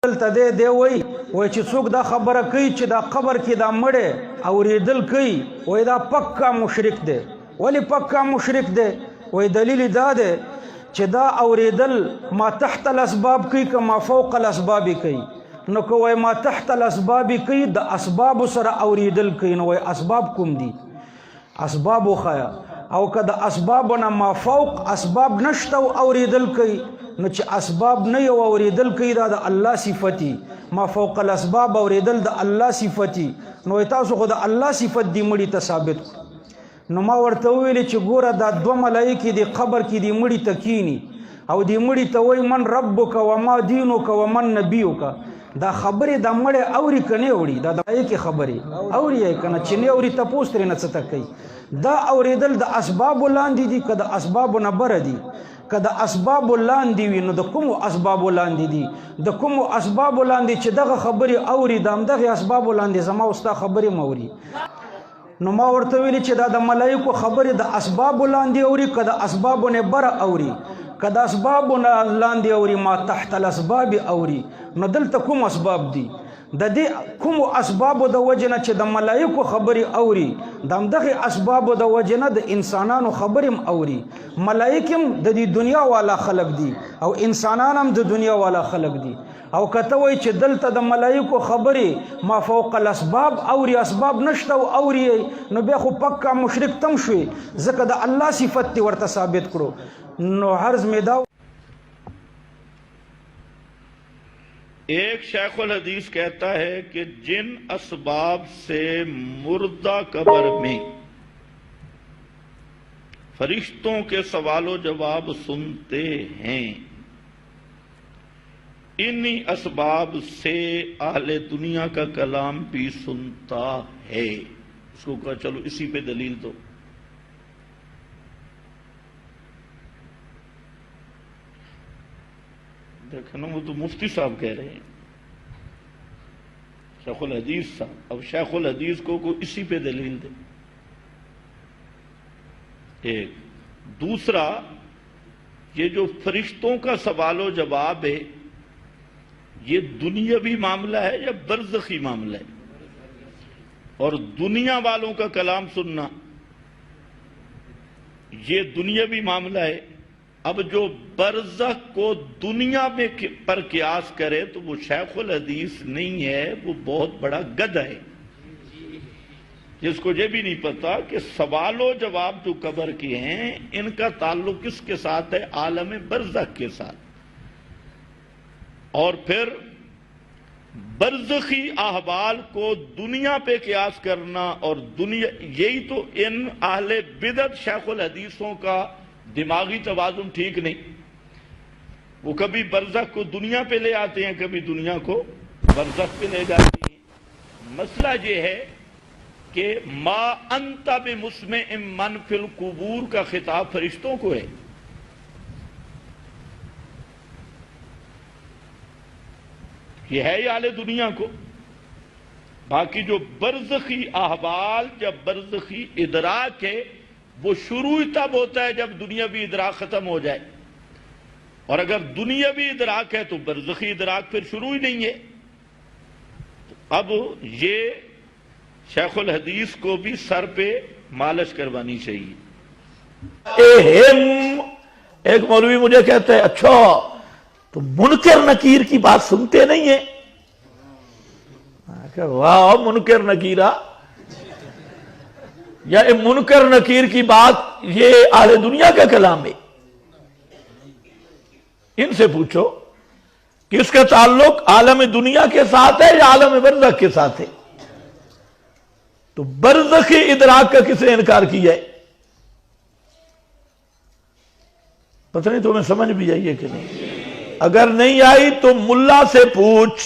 دلته دی وای چې څوک دا خبره کوي چې دا قبر کې دا مړی اورېدل کوي وای دا پکا مشرک دی. ولی پکا مشرک دی؟ وای دلیل دا دی چې دا اورېدل ما تحت الاسباب کوي که ما فوق الاسباب کوي. نو که وای ما تحت الاسباب کوي د اسباب سره اورېدل کوي نو وای اسباب کوم دي؟ اسباب وخایا. او که د اسبابونه ما فوق اسباب نشته او اورېدل کوي نو چې اسباب نه یو اورېدل کوي دا د الله صفتی، ما فوق الاسباب اورېدل د الله صفتی. نو تاسو خو د الله صفت دی مړي ته ثابت کړو. نو ما ورته ویلې چې ګوره دا دوه ملایکې دی قبر کې دی مړي ته کینی او دی مړي ته وایي من ربک وما دینک ومن نبیک. دا خبرې د مړی اوري که نه اوري؟ دا د ملایکې خبرې اوري یې که نه؟ چې نه اوري تپوس ترې نه څه ته کوي. دا اورېدل د اسبابو لاندې دي که د اسبابو نه بره دي؟ که د اسبابو لاندې وي نو د کومو اسبابو لاندې دي؟ د کومو اسبابو لاندې چې دغه خبرې اوري د همدغې اسبابو لاندې زما او ستا خبرې م اوري. نو ما ورته ویلي چې دا د ملایکو خبرې د اسبابو لاندې اوري که د اسبابو نه بره اوري؟ که د اسبابو نه لاندې اوري ما تحت الاسباب اوري. نو دلته کوم اسباب دي؟ د دې کومو اسبابو د وجې نه چې د ملایکو خبرې اوري د همدغې اسبابو د وجې نه د انسانانو خبرې هم اوري. ملایک هم د دې دنیا والا خلق دي او انسانان هم د دنیا والا خلق دي. او که ته وایي چې دلته د ملایکو خبرې ما فوق الاسباب اوري اسباب نشته او اوري نو بیا خو پکا مشرک تم شوي ځکه د الله صفت دې ورته ثابت کړو. نو عرض مې دا ایک شیخ الحدیث کہتا ہے کہ جن اسباب سے مردہ قبر میں فرشتوں کے سوال و جواب سنتے ہیں انہی اسباب سے اہل دنیا کا کلام بھی سنتا ہے. اس کو کہا چلو اسی پہ دلیل دو. دیکھنا وہ تو مفتی صاحب کہہ رہے ہیں شیخ الحدیث صاحب. اب شیخ الحدیث کو اسی پہ دلیل دے. ایک دوسرا یہ جو فرشتوں کا سوال و جواب ہے یہ دنیاوی معاملہ ہے یا برزخی معاملہ ہے؟ اور دنیا والوں کا کلام سننا یہ دنیاوی معاملہ ہے. اب جو برزخ کو دنیا میں پر قیاس کرے تو وہ شیخ الحدیث نہیں ہے، وہ بہت بڑا گدھا ہے جس کو یہ بھی نہیں پتا کہ سوال و جواب جو قبر کے ہیں ان کا تعلق کس کے ساتھ ہے؟ عالم برزخ کے ساتھ. اور پھر برزخی احوال کو دنیا پہ قیاس کرنا اور دنیا، یہی تو ان اہل بدعت شیخ الحدیثوں کا دماغی توازن ٹھیک نہیں. وہ کبھی برزخ کو دنیا پہ لے آتے ہیں کبھی دنیا کو برزخ پہ لے جاتے ہیں. مسئلہ یہ ہے کہ ما انت بمسمع من فی القبور کا خطاب فرشتوں کو ہے. یہ ہے اہل دنیا کو. باقی جو برزخی احوال یا برزخی ادراک ہے وہ شروع تب ہوتا ہے جب دنیاوی ادراک ختم ہو جائے. اور اگر دنیاوی ادراک ہے تو برزخی ادراک پھر شروع ہی نہیں ہے. اب یہ شیخ الحدیث کو بھی سر پہ مالش کروانی چاہیے. ایک مولوی مجھے کہتا ہے اچھا تو منکر نکیر کی بات سنتے نہیں ہیں؟ واہ منکر نکیرہ، یا منکر نکیر کی بات یہ اہل دنیا کا کلام ہے؟ ان سے پوچھو کہ اس کا تعلق عالم دنیا کے ساتھ ہے یا عالم برزخ کے ساتھ ہے؟ تو برزخی ادراک کا کس نے انکار کیا ہے؟ پتہ نہیں تمہیں سمجھ بھی آئی ہے کہ نہیں؟ اگر نہیں آئی تو ملا سے پوچھ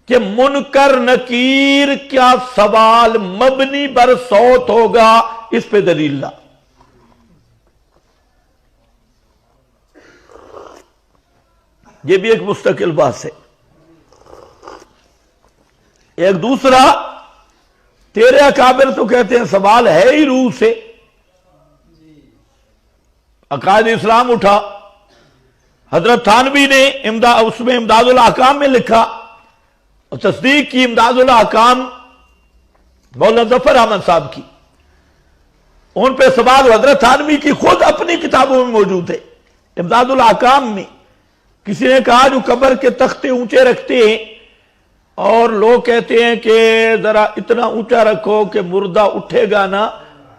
کہ منکر نکیر کیا سوال مبنی بر صوت ہوگا، اس پہ دلیل لا. یہ بھی ایک مستقل بات ہے. ایک دوسرا تیرے اکابر تو کہتے ہیں سوال ہے ہی روح سے. عقائد اسلام اٹھا حضرت تھانوی نے اس میں امداد الاحکام میں لکھا اور تصدیق کی امداد الاحکام مولانا ظفر احمد صاحب کی. ان پہ سوال حضرت تھانوی کی خود اپنی کتابوں میں موجود ہے. امداد الاحکام میں کسی نے کہا جو قبر کے تختے اونچے رکھتے ہیں اور لوگ کہتے ہیں کہ ذرا اتنا اونچا رکھو کہ مردہ اٹھے گا نا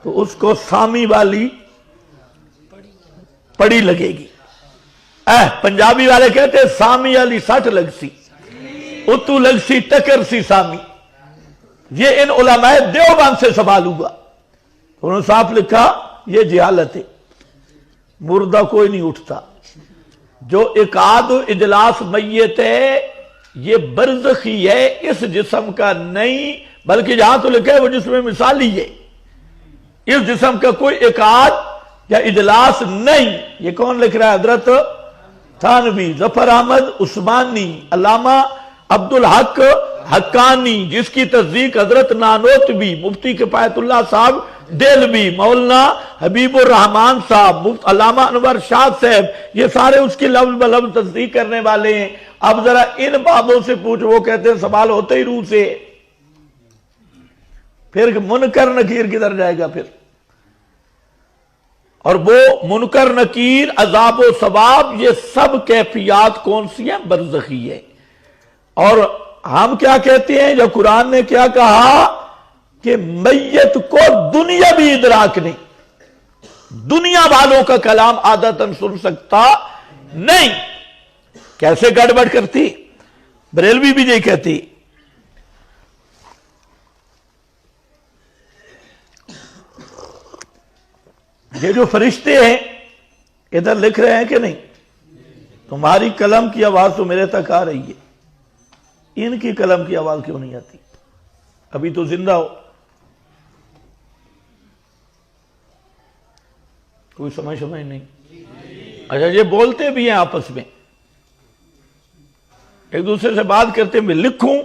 تو اس کو سامی والی پڑی لگے گی. پنجابی والے کہتے ہیں سامی والی سٹ لگ سی اتو لگ سی ٹکر سی سامی. یہ ان علماء دیوبند سے سوال ہوا. انہوں نے صاف لکھا یہ جہالت ہے، مردہ کوئی نہیں اٹھتا. جو اقعاد و اجلاس میت ہے یہ برزخی ہے، اس جسم کا نہیں، بلکہ جہاں تو لکھا ہے وہ جسم مثالی ہے. اس جسم کا کوئی اقعاد یا اجلاس نہیں. یہ کون لکھ رہا ہے؟ حضرت تھانوی، ظفر احمد عثمانی، علامہ عبدالحق حقانی، جس کی تصدیق حضرت نانوتوی، مفتی کفایت اللہ صاحب دہلوی، مولانا حبیب الرحمان صاحب، علامہ انور شاہ صاحب، یہ سارے اس کی لفظ بلفظ تصدیق کرنے والے ہیں. اب ذرا ان بابوں سے پوچھ، وہ کہتے ہیں سوال ہوتے ہی روح سے. پھر منکر نکیر کدھر جائے گا پھر؟ اور وہ منکر نکیر، عذاب و ثواب، یہ سب کیفیات کون سی ہیں؟ برزخی ہے. اور ہم کیا کہتے ہیں؟ جو قرآن نے کیا کہا کہ میت کو دنیا بھی ادراک نہیں، دنیا والوں کا کلام عادتاً سن سکتا نہیں. کیسے گڑبڑ کرتی؟ بریلوی بھی نہیں کہتی. یہ جو فرشتے ہیں ادھر لکھ رہے ہیں کہ نہیں؟ تمہاری قلم کی آواز تو میرے تک آ رہی ہے، ان کی قلم کی آواز کیوں نہیں آتی؟ ابھی تو زندہ ہو. کوئی سمجھ نہیں. اچھا، یہ بولتے بھی ہیں آپس میں، ایک دوسرے سے بات کرتے ہیں، میں لکھوں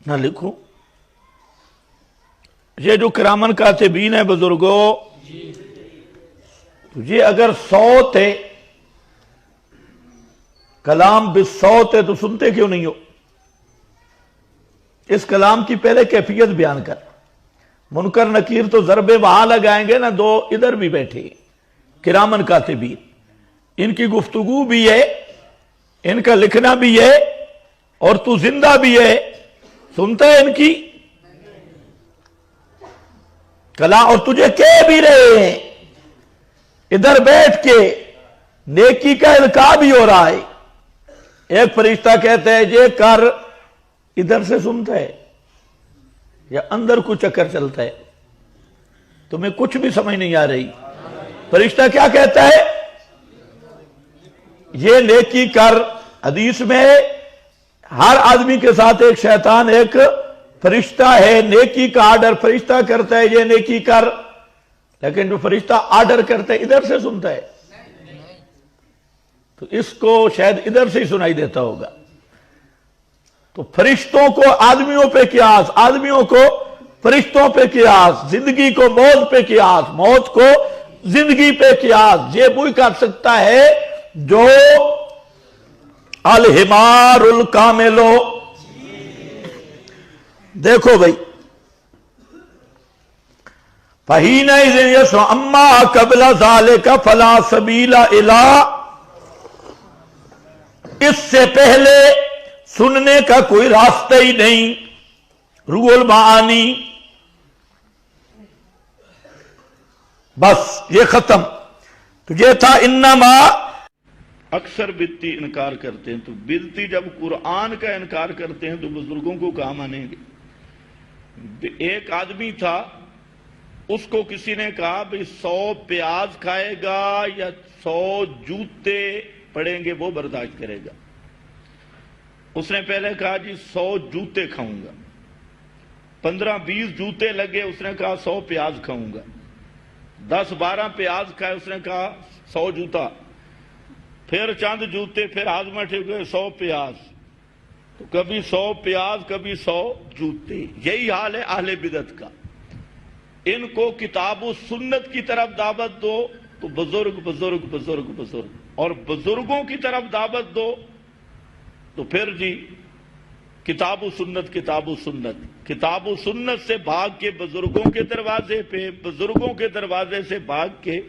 نہ لکھوں. یہ جو کرامن کاتبین ہیں بزرگوں، یہ اگر صوت ہے، کلام بالصوت ہے، تو سنتے کیوں نہیں ہو؟ اس کلام کی پہلے کیفیت بیان کر. منکر نکیر تو ضربے وہاں لگائیں گے نا، دو ادھر بھی بیٹھے کرامن کاتبین، ان کی گفتگو بھی ہے، ان کا لکھنا بھی ہے، اور تو زندہ بھی ہے، سنتا ہے ان کی کلام، اور تجھے کہہ بھی رہے ہیں ادھر بیٹھ کے. نیکی کا القاء بھی ہو رہا ہے. ایک فرشتہ کہتا ہے یہ کر، ادھر سے سنتا ہے یا اندر کو چکر چلتا ہے؟ تمہیں کچھ بھی سمجھ نہیں آ رہی. فرشتہ کیا کہتا ہے؟ یہ نیکی کر. حدیث میں ہر آدمی کے ساتھ ایک شیطان، ایک فرشتہ ہے. نیکی کا آرڈر فرشتہ کرتا ہے، یہ نیکی کر. لیکن جو فرشتہ آرڈر کرتا ہے ادھر سے سنتا ہے، تو اس کو شاید ادھر سے ہی سنائی دیتا ہوگا. تو فرشتوں کو آدمیوں پہ قیاس، آدمیوں کو فرشتوں پہ قیاس، زندگی کو موت پہ قیاس، موت کو زندگی پہ قیاس. یہ وہی کر سکتا ہے جو الحمار الکاملو. دیکھو بھائی، فَحِينَئِذٍ يَسْمَعُ أَمَّا قَبْلَ ذَلِكَ فَلَا سَبِيلَ إِلَىٰ. اس سے پہلے سننے کا کوئی راستہ ہی نہیں. روح المعانی، بس یہ ختم. تو یہ تھا انما. اکثر بدتی انکار کرتے ہیں، تو بدتی جب قرآن کا انکار کرتے ہیں تو بزرگوں کو کہاں مانیں گے؟ ایک آدمی تھا، اس کو کسی نے کہا بھئی 100 پیاز کھائے گا یا 100 جوتے پڑیں گے وہ برداشت کرے گا. اس نے پہلے کہا جی 100 جوتے کھاؤں گا. 15-20 جوتے لگے، اس نے کہا 100 پیاز کھاؤں گا. 10-12 پیاز کھائے، اس نے کہا 100 جوتا. پھر چند جوتے، پھر ہاضمہ ٹھیک ہوئے 100 پیاز. تو کبھی 100 پیاز، کبھی 100 جوتے. یہی حال ہے اہل بدعت کا. ان کو کتاب و سنت کی طرف دعوت دو تو بزرگ بزرگ بزرگ بزرگ. اور بزرگوں کی طرف دعوت دو تو پھر جی کتاب و سنت کتاب و سنت، کتاب و سنت سے بھاگ کے بزرگوں کے دروازے پہ، بزرگوں کے دروازے سے بھاگ کے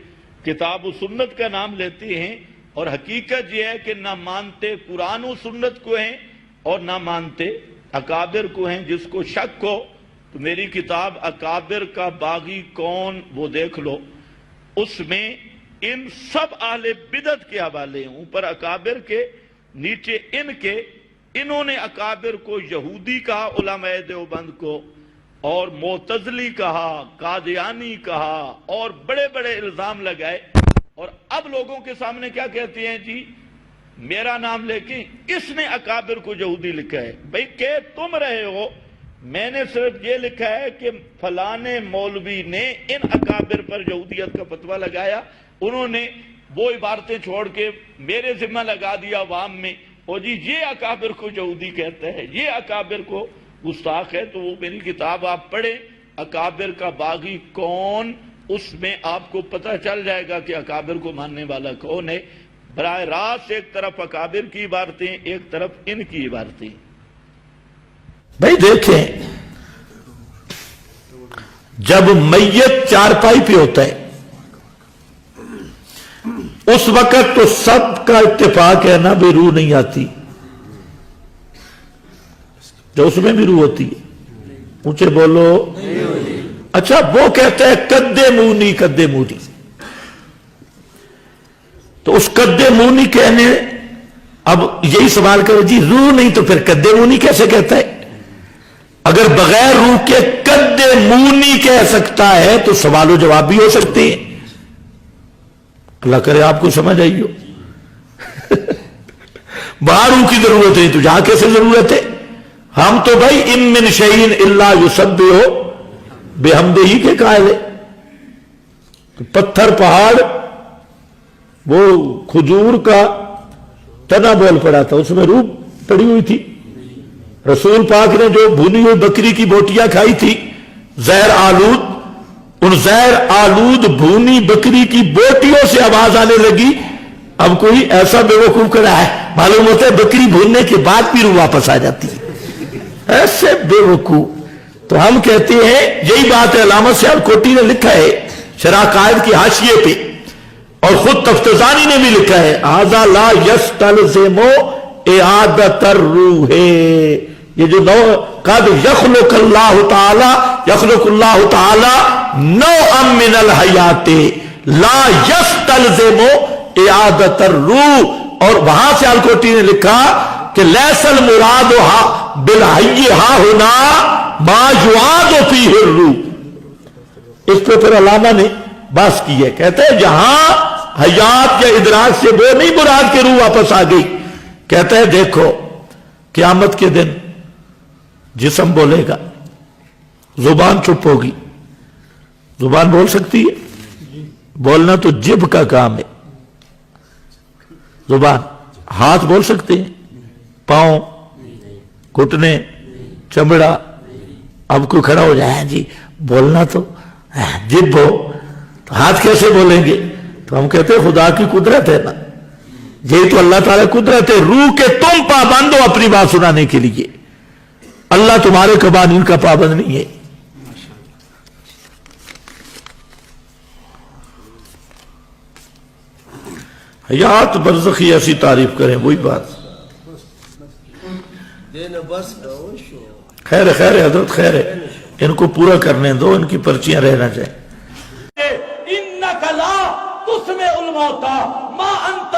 کتاب و سنت کا نام لیتے ہیں، اور حقیقت یہ ہے کہ نہ مانتے قرآن و سنت کو ہیں اور نہ مانتے اکابر کو ہیں۔ جس کو شک ہو تو میری کتاب اکابر کا باغی کون وہ دیکھ لو، اس میں ان سب اہل بدعت کے حوالے ہیں، اوپر اکابر کے نیچے ان کے۔ انہوں نے اکابر کو یہودی کہا علماء دیوبند کو، اور معتزلی کہا، قادیانی کہا، اور بڑے بڑے الزام لگائے، اور اب لوگوں کے سامنے کیا کہتے ہیں جی میرا نام لے کے اس نے اکابر کو یہودی لکھا ہے۔ بھئی کہ تم رہے ہو، میں نے صرف یہ لکھا ہے کہ فلانے مولوی نے ان اکابر پر یہودیت کا فتویٰ لگایا، انہوں نے وہ عبارتیں چھوڑ کے میرے ذمہ لگا دیا عوام میں، اور جی یہ اکابر کو یہودی کہتا ہے، یہ اکابر کو گستاخ ہے۔ تو وہ میری کتاب آپ پڑھیں اکابر کا باغی کون، اس میں آپ کو پتہ چل جائے گا کہ اکابر کو ماننے والا کون ہے۔ براہ راست ایک طرف اکابر کی عبارتیں، ایک طرف ان کی عبارتیں۔ بھائی دیکھیں، جب میت چارپائی پہ ہوتا ہے اس وقت تو سب کا اتفاق ہے نا بھی روح نہیں آتی، جو اس میں بھی روح ہوتی ہے، اونچے بولو۔ اچھا وہ کہتا ہے قد مونی قد مونی، تو اس قد مونی کہنے اب یہی سوال کرو جی روح نہیں تو پھر قد مونی کیسے کہتا ہے؟ اگر بغیر روح کے قد مونی کہہ سکتا ہے تو سوال و جواب بھی ہو سکتے ہیں۔ اللہ کرے آپ کو سمجھ آئی ہو۔ باہر روح کی ضرورت ہے تو جہاں کیسے ضرورت ہے؟ ہم تو بھائی ان من شیء الا یسبح بحمدہ کے قائل ہے۔ پتھر پہاڑ وہ کھجور کا تنا بول پڑا تھا، اس میں روح پڑی ہوئی تھی۔ رسول پاک نے جو بھونی ہوئی بکری کی بوٹیاں کھائی تھی زہر آلود، ان زہر آلود بھونی بکری کی بوٹیوں سے آواز آنے لگی۔ اب کوئی ایسا بے وقوف کر رہا ہے، معلوم ہوتا ہے بکری بھوننے کے بعد بھی روح واپس آ جاتی ہے، ایسے بے وقوف۔ تو ہم کہتے ہیں یہی بات ہے، علامہ سیالکوٹی نے لکھا ہے شرح قائد کی حاشیے پہ، اور خود تفتزانی نے بھی لکھا ہے ھذا لا یستلزم اعادۃ الروح، یہ جو نو قد یخلق اللہ تعالی نوعا من الحیات لا یستلزم اعادۃ الروح۔ اور وہاں سے سیالکوٹی نے لکھا کہ لیس المراد بالحی ہا ہونا ما یعاد فیہ الروح۔ اس پہ پھر علامہ نے بحث کی ہے، کہتے ہیں جہاں حیات یا ادراک سے وہ نہیں مراد کہ روح واپس آ گئی۔ کہتے ہیں دیکھو قیامت کے دن جسم بولے گا، زبان چپ ہوگی۔ زبان بول سکتی ہے؟ بولنا تو جب کا کام ہے۔ زبان، ہاتھ بول سکتے ہیں، پاؤں، گھٹنے، چمڑا۔ اب کوئی کھڑا ہو جائے جی بولنا تو جب ہو تو ہاتھ کیسے بولیں گے؟ تو ہم کہتے ہیں خدا کی قدرت ہے نا، یہ تو اللہ تعالیٰ قدرت ہے۔ روح کے تم پابند ہو اپنی بات سنانے کے لیے، اللہ تمہارے قوانین کا پابند نہیں ہے۔ حیات برزخی ایسی تعریف کریں وہی بات۔ خیر ہے حضرت، خیر ہے، ان کو پورا کرنے دو، ان کی پرچیاں رہنا چاہیے۔ انک لا تسمع الموتى ما انت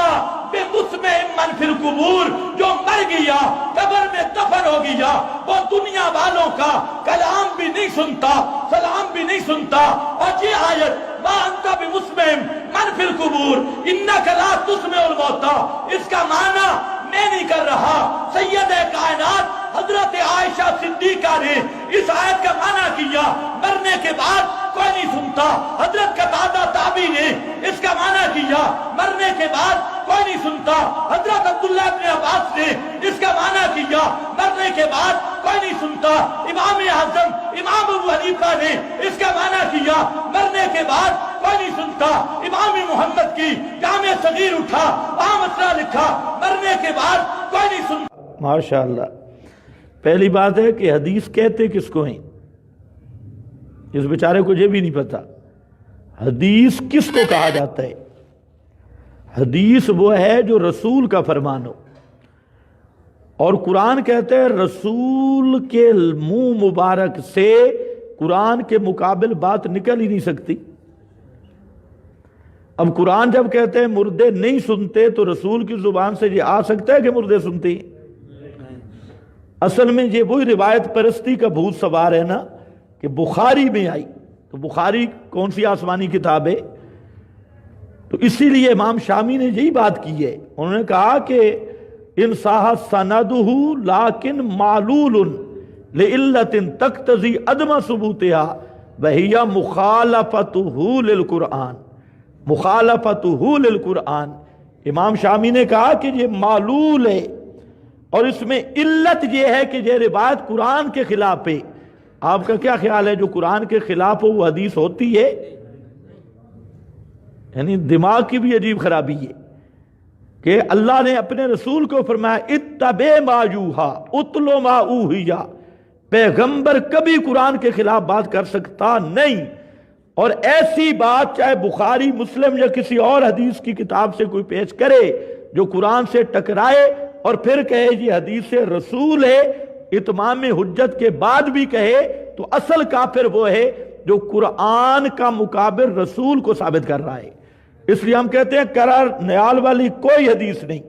بمسمع من فی القبور، جو مر گیا قبر میں دفن ہو گیا وہ دنیا والوں کا کلام بھی نہیں سنتا، سلام بھی نہیں سنتا۔ اور یہ آیت ما انت بمسمع من فی القبور انک لا تسمع الموتى، اس کا معنی میں نہیں کر رہا، سید کائنات حضرت عائشہ صدیقہ نے اس آیت کا معنی کیا مرنے کے بعد کوئی نہیں سنتا۔ حضرت قتادہ تابعی نے اس کا معنی کیا مرنے کے بعد کوئی نہیں سنتا۔ حضرت عبداللہ ابن عباس نے اس کا معنی کیا مرنے کے بعد کوئی نہیں سنتا۔ امام اعظم امام ابو حنیفہ نے اس کا معنی کیا مرنے کے بعد کوئی نہیں سنتا. امام محمد کی جامع صغیر اٹھا، وہاں مسئلہ لکھا، مرنے کے بعد کوئی نہیں سنتا. ماشاءاللہ. پہلی بات ہے کہ حدیث کہتے کس کو ہیں؟ اس بیچارے کو یہ بھی نہیں پتا حدیث کس کو کہا جاتا ہے. حدیث وہ ہے جو رسول کا فرمان ہو، اور قرآن کہتے ہیں رسول کے منہ مبارک سے قرآن کے مقابل بات نکل ہی نہیں سکتی. اب قرآن جب کہتے ہیں مردے نہیں سنتے تو رسول کی زبان سے یہ آ سکتا ہے کہ مردے سنتے ہیں؟ اصل میں یہ وہی روایت پرستی کا بھوت سوار ہے نا کہ بخاری میں آئی. تو بخاری کون سی آسمانی کتاب ہے؟ تو اسی لیے امام شامی نے یہی بات کی ہے. انہوں نے کہا کہ ان صح سندہ لیکن معلول لعلت تقتضی عدم ثبوتها وہی مخالفتہ للقرآن. مخالفتہ للقرآن. امام شامی نے کہا کہ یہ معلول ہے اور اس میں علت یہ ہے کہ یہ روایت قرآن کے خلاف ہے. آپ کا کیا خیال ہے جو قرآن کے خلاف ہو وہ حدیث ہوتی ہے؟ یعنی دماغ کی بھی عجیب خرابی ہے کہ اللہ نے اپنے رسول کو فرمایا اتبع ما یوحی اتل ما اوحی. پیغمبر کبھی قرآن کے خلاف بات کر سکتا نہیں، اور ایسی بات چاہے بخاری مسلم یا کسی اور حدیث کی کتاب سے کوئی پیش کرے جو قرآن سے ٹکرائے اور پھر کہے یہ حدیث رسول ہے، اتمام حجت کے بعد بھی کہے، تو اصل کافر وہ ہے جو قرآن کا مقابل رسول کو ثابت کر رہا ہے. اس لیے ہم کہتے ہیں کرار نیال والی کوئی حدیث نہیں،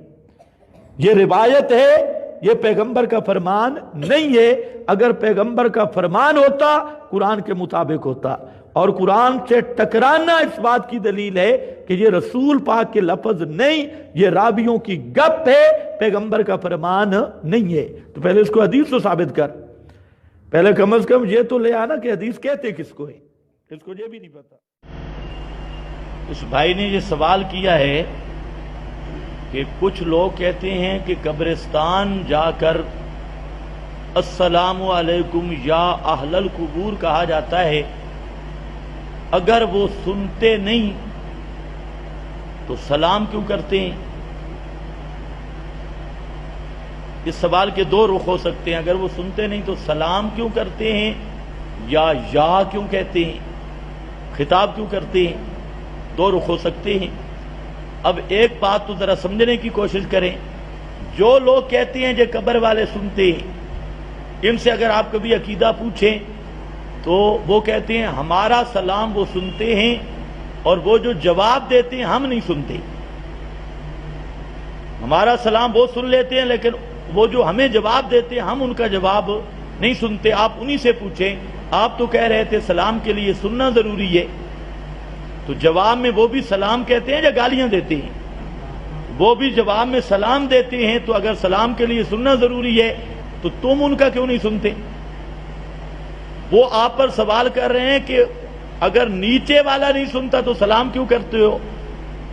یہ روایت ہے، یہ پیغمبر کا فرمان نہیں ہے. اگر پیغمبر کا فرمان ہوتا قرآن کے مطابق ہوتا، اور قرآن سے ٹکرانا اس بات کی دلیل ہے کہ یہ رسول پاک کے لفظ نہیں، یہ راویوں کی گپ ہے، پیغمبر کا فرمان نہیں ہے. تو پہلے اس کو حدیث تو ثابت کر، پہلے کم از کم یہ تو لے آنا کہ حدیث کہتے کس کو ہے. اس کو یہ بھی نہیں پتا. اس بھائی نے یہ سوال کیا ہے کہ کچھ لوگ کہتے ہیں کہ قبرستان جا کر السلام علیکم یا اہل القبور کہا جاتا ہے، اگر وہ سنتے نہیں تو سلام کیوں کرتے ہیں؟ اس سوال کے دو رخ ہو سکتے ہیں. اگر وہ سنتے نہیں تو سلام کیوں کرتے ہیں، یا کیوں کہتے ہیں، خطاب کیوں کرتے ہیں؟ دو رخ ہو سکتے ہیں. اب ایک بات تو ذرا سمجھنے کی کوشش کریں. جو لوگ کہتے ہیں جو قبر والے سنتے ہیں، ان سے اگر آپ کبھی عقیدہ پوچھیں تو وہ کہتے ہیں ہمارا سلام وہ سنتے ہیں اور وہ جو جواب دیتے ہیں ہم نہیں سنتے. ہمارا سلام وہ سن لیتے ہیں لیکن وہ جو ہمیں جواب دیتے ہیں ہم ان کا جواب نہیں سنتے. آپ انہی سے پوچھیں. آپ تو کہہ رہے تھے سلام کے لیے سننا ضروری ہے، تو جواب میں وہ بھی سلام کہتے ہیں یا گالیاں دیتے ہیں؟ وہ بھی جواب میں سلام دیتے ہیں. تو اگر سلام کے لیے سننا ضروری ہے تو تم ان کا کیوں نہیں سنتے؟ وہ آپ پر سوال کر رہے ہیں کہ اگر نیچے والا نہیں سنتا تو سلام کیوں کرتے ہو؟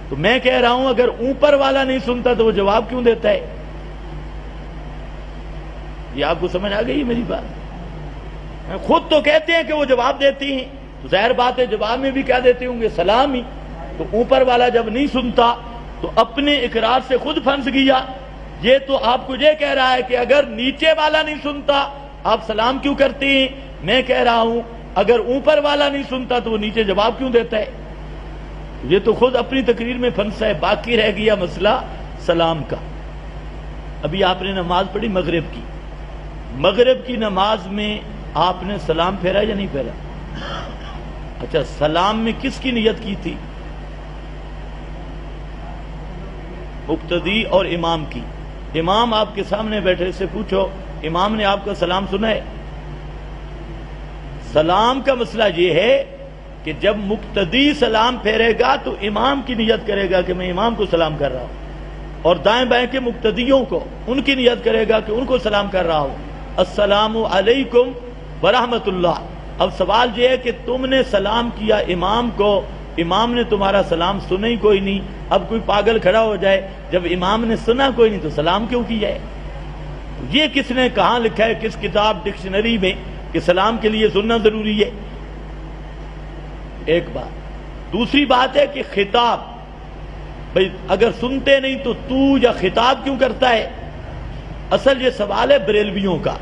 تو میں کہہ رہا ہوں اگر اوپر والا نہیں سنتا تو وہ جواب کیوں دیتا ہے؟ یہ آپ کو سمجھ آ گئی میری بات؟ خود تو کہتے ہیں کہ وہ جواب دیتی ہیں، تو ظاہر بات ہے جواب میں بھی کیا دیتے ہوں گے؟ سلام ہی. تو اوپر والا جب نہیں سنتا تو اپنے اقرار سے خود پھنس گیا. یہ تو آپ کو یہ کہہ رہا ہے کہ اگر نیچے والا نہیں سنتا آپ سلام کیوں کرتے ہیں. میں کہہ رہا ہوں اگر اوپر والا نہیں سنتا تو وہ نیچے جواب کیوں دیتا ہے؟ یہ تو خود اپنی تقریر میں پھنسا ہے. باقی رہ گیا مسئلہ سلام کا. ابھی آپ نے نماز پڑھی مغرب کی، مغرب کی نماز میں آپ نے سلام پھیرا یا نہیں پھیرا؟ اچھا، سلام میں کس کی نیت کی تھی؟ مقتدی اور امام کی. امام آپ کے سامنے بیٹھے، سے پوچھو امام نے آپ کا سلام سنا ہے؟ سلام کا مسئلہ یہ ہے کہ جب مقتدی سلام پھیرے گا تو امام کی نیت کرے گا کہ میں امام کو سلام کر رہا ہوں، اور دائیں بائیں کے مقتدیوں کو ان کی نیت کرے گا کہ ان کو سلام کر رہا ہوں. السلام علیکم ورحمت اللہ. اب سوال یہ ہے کہ تم نے سلام کیا امام کو، امام نے تمہارا سلام سنا ہی کوئی نہیں. اب کوئی پاگل کھڑا ہو جائے جب امام نے سنا کوئی نہیں تو سلام کیوں کیا ہے؟ یہ کس نے کہاں لکھا ہے، کس کتاب ڈکشنری میں کہ سلام کے لیے سننا ضروری ہے؟ ایک بات. دوسری بات ہے کہ خطاب، بھئی اگر سنتے نہیں تو یا خطاب کیوں کرتا ہے؟ اصل یہ سوال ہے بریلویوں کا۔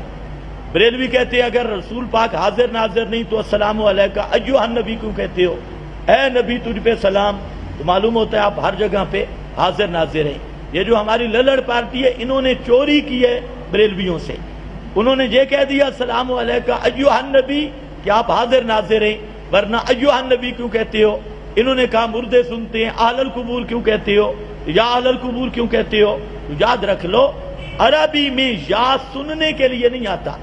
بریلوی کہتے ہیں اگر رسول پاک حاضر ناظر نہیں تو السلام علیکہ ایھا النبی کیوں کہتے ہو؟ اے نبی تجھ پہ سلام۔ تو معلوم ہوتا ہے آپ ہر جگہ پہ حاضر ناظر ہیں۔ یہ جو ہماری للڑ پارٹی ہے انہوں نے چوری کی ہے بریلویوں سے، انہوں نے یہ کہہ دیا السلام علیکہ ایھا النبی کہ آپ حاضر ناظر ہیں، ورنہ ایھا النبی کیوں کہتے ہو؟ انہوں نے کہا مردے سنتے ہیں، اہل القبور کیوں کہتے ہو؟ یا اہل القبور کیوں کہتے ہو؟ تو یاد رکھ لو عربی میں یا سننے کے لیے نہیں آتا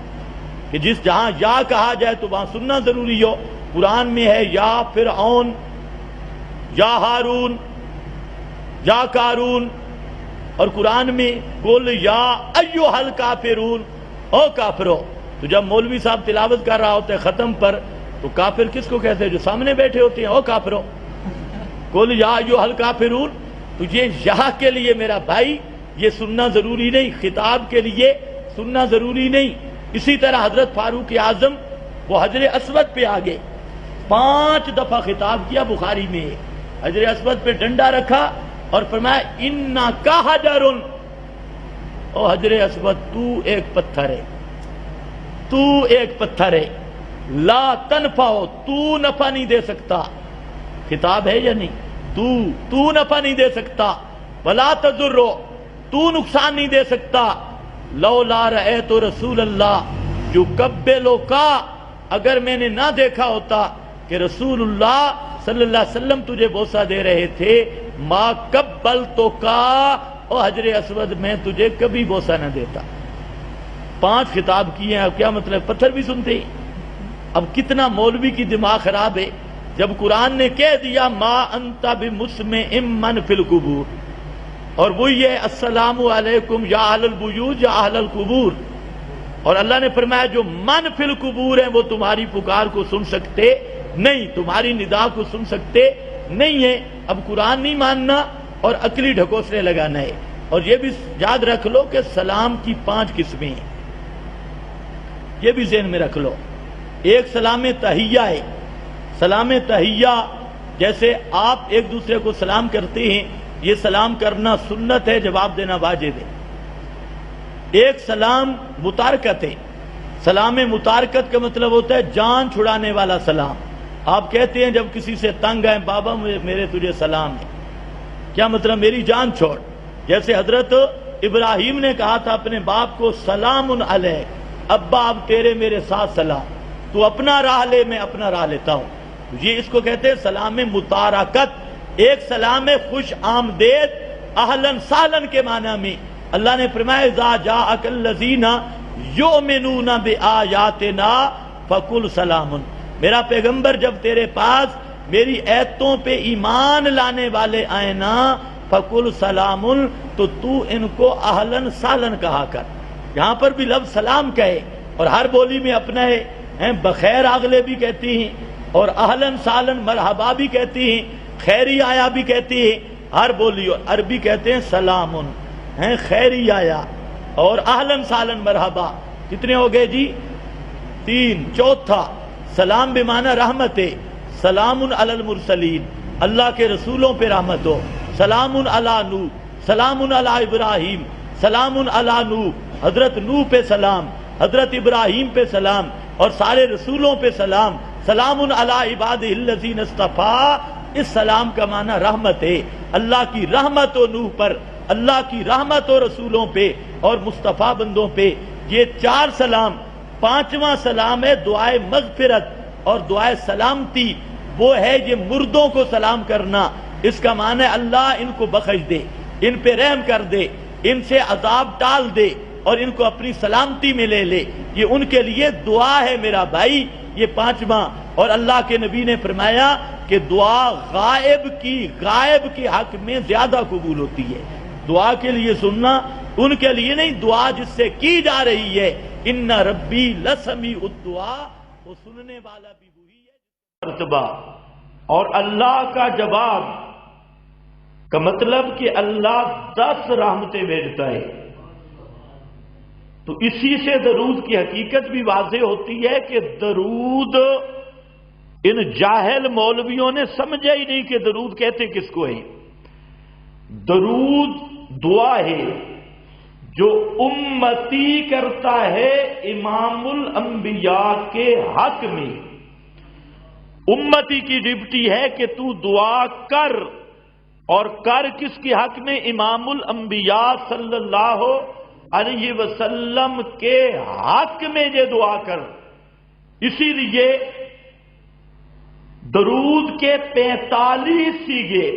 کہ جس جہاں یا کہا جائے تو وہاں سننا ضروری ہو۔ قرآن میں ہے یا فرعون، یا ہارون، یا قارون، اور قرآن میں قل یا ایھا الکافرون، او کافرو۔ تو جب مولوی صاحب تلاوت کر رہا ہوتا ہے ختم پر تو کافر کس کو کہتے ہیں؟ جو سامنے بیٹھے ہوتے ہیں، او کافرو۔ قل یا ایھا الکافرون، تو یہ یہاں کے لیے میرا بھائی یہ سننا ضروری نہیں، خطاب کے لیے سننا ضروری نہیں۔ اسی طرح حضرت فاروق اعظم وہ حجر اسود پہ آگے 5 دفعہ خطاب کیا، بخاری میں حجر اسود پہ ڈنڈا رکھا اور فرمایا انکا حجر، او حجر اسود تو ایک پتھر ہے، تو ایک پتھر ہے، لا تنفع، تو نفع نہیں دے سکتا۔ خطاب ہے یا نہیں؟ تو نفع نہیں دے سکتا، ولا تضر، تو نقصان نہیں دے سکتا، لولا رأیت رسول اللہ یقبلک، اگر میں نے نہ دیکھا ہوتا کہ رسول اللہ صلی اللہ علیہ وسلم تجھے بوسہ دے رہے تھے، ما قبلتک، او حجر اسود میں تجھے کبھی بوسہ نہ دیتا۔ 5 خطاب کیے ہیں، اب کیا مطلب؟ پتھر بھی سنتے ہیں۔ اب کتنا مولوی کی دماغ خراب ہے جب قرآن نے کہہ دیا ما انت بمسمع من فی القبور، اور وہی ہے السلام علیکم یا اہل البیوت یا اہل القبور، اور اللہ نے فرمایا جو من فی القبور ہیں وہ تمہاری پکار کو سن سکتے نہیں، تمہاری ندا کو سن سکتے نہیں ہیں۔ اب قرآن نہیں ماننا اور عقلی ڈھکوسلے لگانا ہے۔ اور یہ بھی یاد رکھ لو کہ سلام کی 5 قسمیں ہیں، یہ بھی ذہن میں رکھ لو۔ ایک سلام تحیہ ہے، سلام تحیہ جیسے آپ ایک دوسرے کو سلام کرتے ہیں، یہ سلام کرنا سنت ہے، جواب دینا واجب ہے۔ ایک سلام متارکت ہے، سلام متارکت کا مطلب ہوتا ہے جان چھڑانے والا سلام۔ آپ کہتے ہیں جب کسی سے تنگ آئے بابا میرے تجھے سلام ہے، کیا مطلب؟ میری جان چھوڑ۔ جیسے حضرت ابراہیم نے کہا تھا اپنے باپ کو سلام علیک، ابا اب تیرے میرے ساتھ سلام، تو اپنا راہ لے میں اپنا راہ لیتا ہوں۔ یہ اس کو کہتے ہیں سلام متارکت۔ ایک سلام خوش آمدید، اہلاً سہلاً کے معنی میں۔ اللہ نے فرمایا اذا جاءک الذین یؤمنون بآیاتنا فقل سلام، میرا پیغمبر جب تیرے پاس میری ایتوں پہ ایمان لانے والے آئے نا فقل سلام، تو ان کو اہلاً سہلاً کہا کر۔ یہاں پر بھی لفظ سلام کہے اور ہر بولی میں اپنا ہے، بخیر اگلے بھی کہتی ہیں اور اہلاً سہلاً مرحبا بھی کہتی ہیں، خیری آیا بھی کہتی ہیں، ہر بولی۔ اور عربی کہتے ہیں سلام، خیری آیا اور اہلاً سہلاً مرحبا۔ کتنے ہو گئے جی؟ 3۔ چوتھا سلام بمعنی رحمت ہے، سلام علی المرسلین، اللہ کے رسولوں پہ رحمت ہو۔ سلام علی نوح، سلام علی ابراہیم، سلام علی نوح، حضرت نوح پہ سلام، حضرت ابراہیم پہ سلام اور سارے رسولوں پہ سلام۔ سلام علی عبادہ الذین اصطفیٰ، اس سلام کا معنی رحمت ہے، اللہ کی رحمت و نوح پر، اللہ کی رحمت و رسولوں پہ اور مصطفیٰ بندوں پہ۔ یہ 4 سلام۔ 5واں سلام ہے دعائے مغفرت اور دعائے سلامتی، وہ ہے یہ مردوں کو سلام کرنا۔ اس کا معنی ہے اللہ ان کو بخش دے، ان پہ رحم کر دے، ان سے عذاب ٹال دے اور ان کو اپنی سلامتی میں لے لے، یہ ان کے لیے دعا ہے میرا بھائی۔ یہ 5واں۔ اور اللہ کے نبی نے فرمایا کہ دعا غائب کی حق میں زیادہ قبول ہوتی ہے۔ دعا کے لیے سننا، ان کے لیے نہیں، دعا جس سے کی جا رہی ہے۔ ان ربی لسمیع الدعا، وہ سننے والا بھی وہی ہے۔ مرتبہ اور اللہ کا جواب کا مطلب کہ اللہ 10 رحمتیں بھیجتا ہے، تو اسی سے درود کی حقیقت بھی واضح ہوتی ہے کہ درود ان جاہل مولویوں نے سمجھا ہی نہیں کہ درود کہتے کس کو ہے۔ درود دعا ہے جو امتی کرتا ہے امام الانبیاء کے حق میں۔ امتی کی ڈیوٹی ہے کہ تو دعا کر، اور کر کس کے حق میں؟ امام الانبیاء صلی اللہ علیہ وسلم کے حق میں یہ دعا کر۔ اسی لیے درود کے 45 سیغے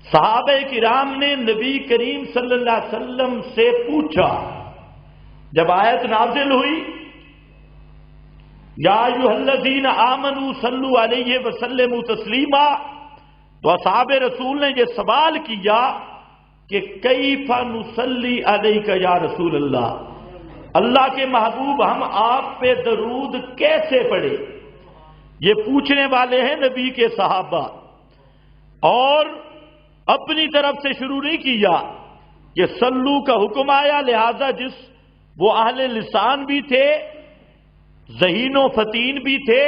صحابہ کرام نے نبی کریم صلی اللہ علیہ وسلم سے پوچھا۔ جب آیت نازل ہوئی یا ایھا الذین آمنوا صلوا علیہ وسلموا تسلیما، تو اصحاب رسول نے یہ سوال کیا کہ کیف نصلی علیک یا رسول اللہ، اللہ کے محبوب ہم آپ پہ درود کیسے پڑھے؟ یہ پوچھنے والے ہیں نبی کے صحابہ، اور اپنی طرف سے شروع نہیں کیا کہ صلو کا حکم آیا، لہذا وہ اہل لسان بھی تھے، ذہین و فطین بھی تھے،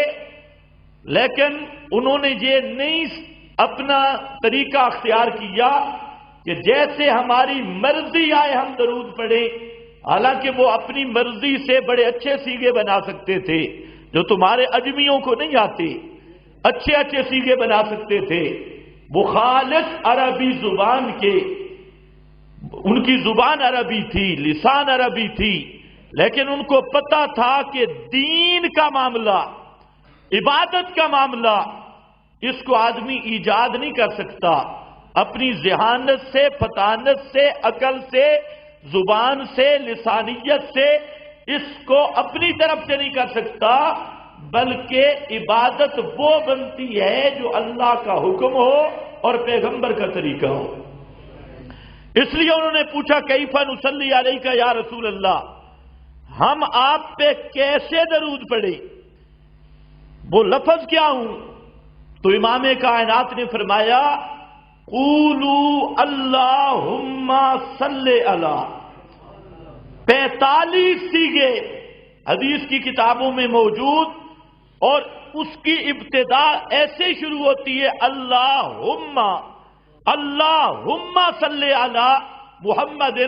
لیکن انہوں نے یہ نہیں اپنا طریقہ اختیار کیا کہ جیسے ہماری مرضی آئے ہم درود پڑھیں، حالانکہ وہ اپنی مرضی سے بڑے اچھے سیغے بنا سکتے تھے جو تمہارے اجمیوں کو نہیں آتے، اچھے اچھے سیغے بنا سکتے تھے۔ وہ خالص عربی زبان کے، ان کی زبان عربی تھی، لسان عربی تھی، لیکن ان کو پتا تھا کہ دین کا معاملہ، عبادت کا معاملہ، اس کو آدمی ایجاد نہیں کر سکتا، اپنی ذہانت سے، فطانت سے، عقل سے، زبان سے، لسانیت سے اس کو اپنی طرف سے نہیں کر سکتا، بلکہ عبادت وہ بنتی ہے جو اللہ کا حکم ہو اور پیغمبر کا طریقہ ہو۔ اس لیے انہوں نے پوچھا کیف نصلی علیک یا رسول اللہ، ہم آپ پہ کیسے درود پڑھے، وہ لفظ کیا ہوں؟ تو امام کائنات نے فرمایا قولوا اللہم صلی علی، 45 سیغے حدیث کی کتابوں میں موجود، اور اس کی ابتدا ایسے شروع ہوتی ہے اللہم، اللہم صلی علی محمد،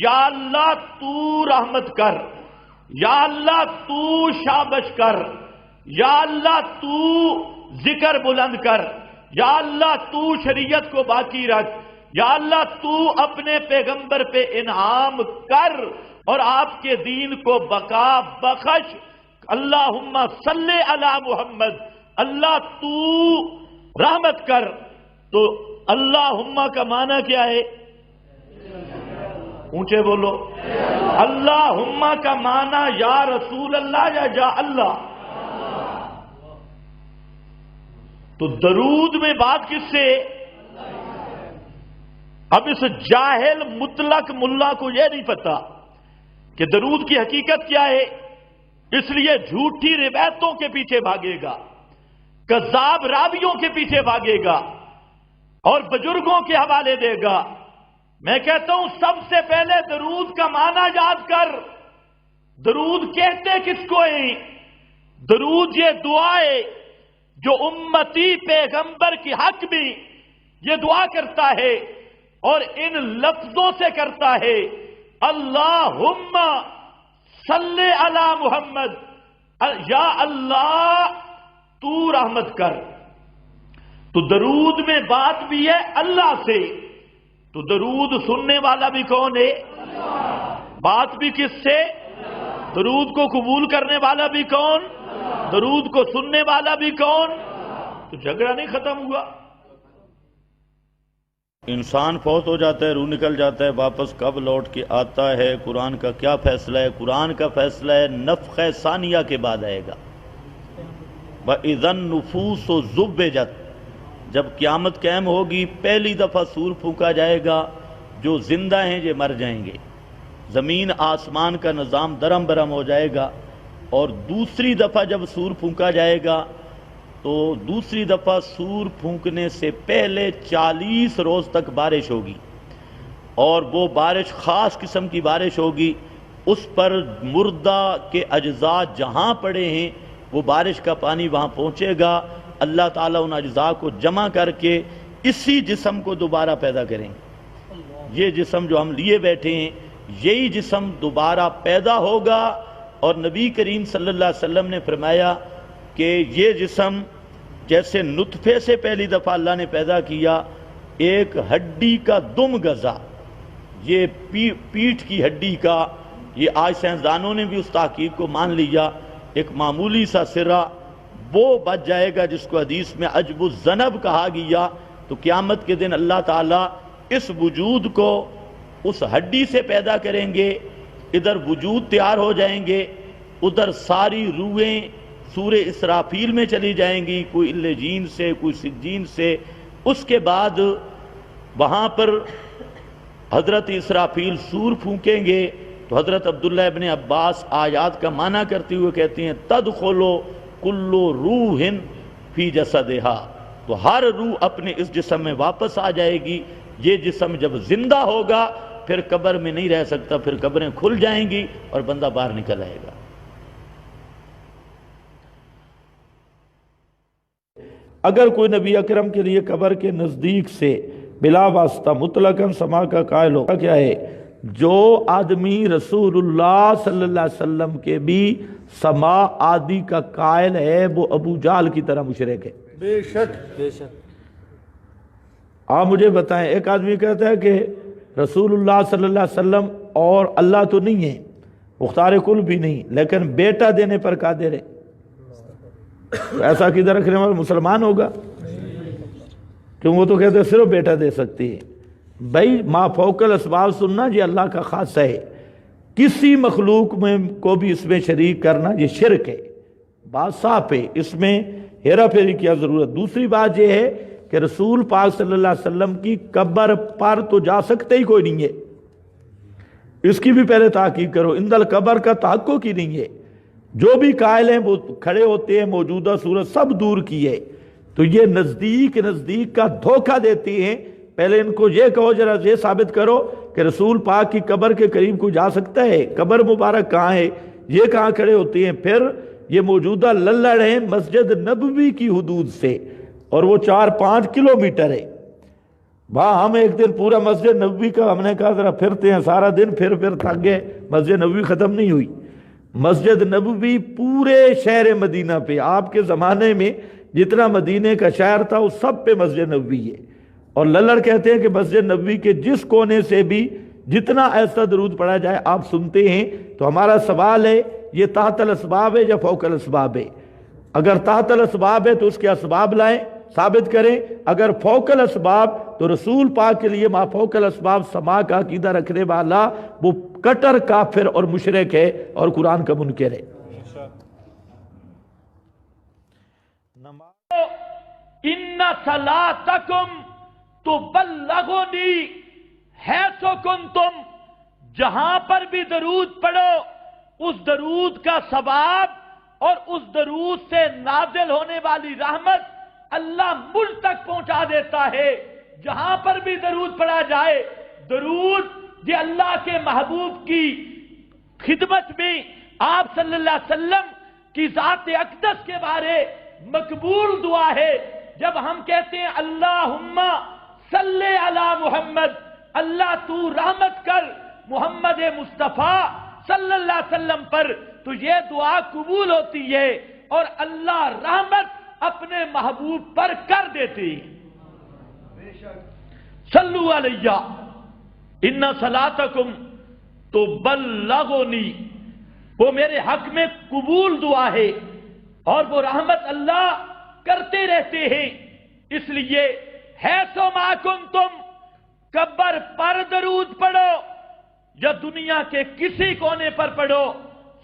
یا اللہ تو رحمت کر، یا اللہ تو شابش کر، یا اللہ تو ذکر بلند کر، یا اللہ تو شریعت کو باقی رکھ، یا اللہ تو اپنے پیغمبر پہ انعام کر اور آپ کے دین کو بقا بخش، اللہم صلی علی محمد، اللہ تو رحمت کر۔ تو اللہم کا معنی کیا ہے؟ اونچے بولو، اللہم کا معنی یا رسول اللہ یا اللہ۔ تو درود میں بات کس سے؟ اب اس جاہل مطلق ملا کو یہ نہیں پتا کہ درود کی حقیقت کیا ہے، اس لیے جھوٹی روایتوں کے پیچھے بھاگے گا، کذاب راویوں کے پیچھے بھاگے گا اور بزرگوں کے حوالے دے گا۔ میں کہتا ہوں سب سے پہلے درود کا معنی یاد کر، درود کہتے کس کو ہیں؟ درود یہ دعا ہے جو امتی پیغمبر کی حق میں یہ دعا کرتا ہے اور ان لفظوں سے کرتا ہے اللہم صلی علی محمد، یا اللہ تو رحمت کر۔ تو درود میں بات بھی ہے اللہ سے، تو درود سننے والا بھی کون ہے؟ بات بھی کس سے؟ درود کو قبول کرنے والا بھی کون؟ درود کو سننے والا بھی کون؟ تو جھگڑا نہیں ختم ہوا۔ انسان فوت ہو جاتا ہے، روح نکل جاتا ہے، واپس کب لوٹ کے آتا ہے، قرآن کا کیا فیصلہ ہے؟ قرآن کا فیصلہ ہے نفخ ثانیہ کے بعد آئے گا۔ وَإِذَا النُّفُوسُ زُوِّجَتْ، جب قیامت قائم ہوگی پہلی دفعہ سور پھونکا جائے گا، جو زندہ ہیں یہ مر جائیں گے، زمین آسمان کا نظام درم برم ہو جائے گا، اور دوسری دفعہ جب سور پھونکا جائے گا تو دوسری دفعہ سور پھونکنے سے پہلے 40 روز تک بارش ہوگی، اور وہ بارش خاص قسم کی بارش ہوگی، اس پر مردہ کے اجزاء جہاں پڑے ہیں وہ بارش کا پانی وہاں پہنچے گا، اللہ تعالیٰ ان اجزاء کو جمع کر کے اسی جسم کو دوبارہ پیدا کریں گے۔ یہ جسم جو ہم لیے بیٹھے ہیں یہی جسم دوبارہ پیدا ہوگا، اور نبی کریم صلی اللہ علیہ وسلم نے فرمایا کہ یہ جسم جیسے نطفے سے پہلی دفعہ اللہ نے پیدا کیا، ایک ہڈی کا دم غذا، یہ پیٹھ کی ہڈی کا، یہ آج سائنسدانوں نے بھی اس تحقیق کو مان لیا، ایک معمولی سا سرا وہ بچ جائے گا جس کو حدیث میں عجب الذنب کہا گیا۔ تو قیامت کے دن اللہ تعالیٰ اس وجود کو اس ہڈی سے پیدا کریں گے، ادھر وجود تیار ہو جائیں گے، ادھر ساری روحیں سورہ اسرافیل میں چلی جائیں گی، کوئی الجین سے کوئی سجین سے۔ اس کے بعد وہاں پر حضرت اسرافیل سور پھونکیں گے تو حضرت عبداللہ ابن عباس آیات کا معنی کرتے ہوئے کہتے ہیں تدخلو کل روح فی جسدہا، تو ہر روح اپنے اس جسم میں واپس آ جائے گی۔ یہ جسم جب زندہ ہوگا پھر قبر میں نہیں رہ سکتا، پھر قبریں کھل جائیں گی اور بندہ باہر نکل آئے گا۔ اگر کوئی نبی اکرم کے لیے قبر کے نزدیک سے بلا واسطہ مطلقاً سما کا قائل ہوگا، کیا ہے؟ جو آدمی رسول اللہ صلی اللہ علیہ وسلم کے بھی سما آدی کا قائل ہے وہ ابو جہل کی طرح مشرک ہے۔ بے شک بے شک۔ آپ مجھے بتائیں، ایک آدمی کہتا ہے کہ رسول اللہ صلی اللہ علیہ وسلم اور اللہ تو نہیں ہے، مختار کل بھی نہیں، لیکن بیٹا دینے پر قادر ہے، تو ایسا کدھر رکھنے والا مسلمان ہوگا؟ کیوں؟ وہ تو کہتے ہیں صرف بیٹا دے سکتی ہے۔ بھائی ما فوق الاسباب سننا یہ اللہ کا خاص ہے، کسی مخلوق میں کو بھی اس میں شریک کرنا یہ شرک ہے، بات صاف ہے، اس میں ہیرا پھیری کیا ضرورت۔ دوسری بات یہ ہے کہ رسول پاک صلی اللہ علیہ وسلم کی قبر پر تو جا سکتے ہی کوئی نہیں ہے، اس کی بھی پہلے تحقیق کرو، اندل القبر کا تحقق ہی نہیں ہے۔ جو بھی قائل ہیں وہ کھڑے ہوتے ہیں، موجودہ صورت سب دور کی ہے، تو یہ نزدیک کا دھوکہ دیتی ہیں۔ پہلے ان کو یہ کہو، ذرا یہ ثابت کرو کہ رسول پاک کی قبر کے قریب کوئی جا سکتا ہے؟ قبر مبارک کہاں ہے؟ یہ کہاں کھڑے ہوتے ہیں؟ پھر یہ موجودہ للڑ ہیں مسجد نبوی کی حدود سے، اور وہ 4-5 کلومیٹر ہے۔ وہاں ہم ایک دن پورا مسجد نبوی کا ہم نے کہا ذرا پھرتے ہیں، سارا دن پھر تھک گئے، مسجد نبوی ختم نہیں ہوئی۔ مسجد نبوی پورے شہر مدینہ پہ، آپ کے زمانے میں جتنا مدینے کا شہر تھا وہ سب پہ مسجد نبوی ہے، اور للڑ کہتے ہیں کہ مسجد نبوی کے جس کونے سے بھی جتنا ایسا درود پڑھا جائے آپ سنتے ہیں۔ تو ہمارا سوال ہے، یہ تحت الاسباب ہے یا فوق الاسباب ہے؟ اگر تحت الاسباب ہے تو اس کے اسباب لائیں، ثابت کریں۔ اگر فوق الاسباب تو رسول پاک کے لیے ما فوق الاسباب سما کا عقیدہ رکھنے والا وہ کٹر کافر اور مشرک ہے اور قرآن کا منکر ہے۔ ان صلاتکم تبلغنی حیث کنتم، جہاں پر بھی درود پڑھو اس درود کا ثواب اور اس درود سے نازل ہونے والی رحمت اللہ مجھ تک پہنچا دیتا ہے۔ جہاں پر بھی درود پڑھا جائے، درود یہ اللہ کے محبوب کی خدمت میں آپ صلی اللہ علیہ وسلم کی ذات اقدس کے بارے مقبول دعا ہے۔ جب ہم کہتے ہیں اللہم صلی علی محمد، اللہ تو رحمت کر محمد مصطفیٰ صلی اللہ علیہ وسلم پر، تو یہ دعا قبول ہوتی ہے اور اللہ رحمت اپنے محبوب پر کر دیتی۔ صلو علیہ ان صلاتکم تبلغنی، وہ میرے حق میں قبول دعا ہے اور وہ رحمت اللہ کرتے رہتے ہیں۔ اس لیے حیث ما کنتم، قبر پر درود پڑھو یا دنیا کے کسی کونے پر پڑھو،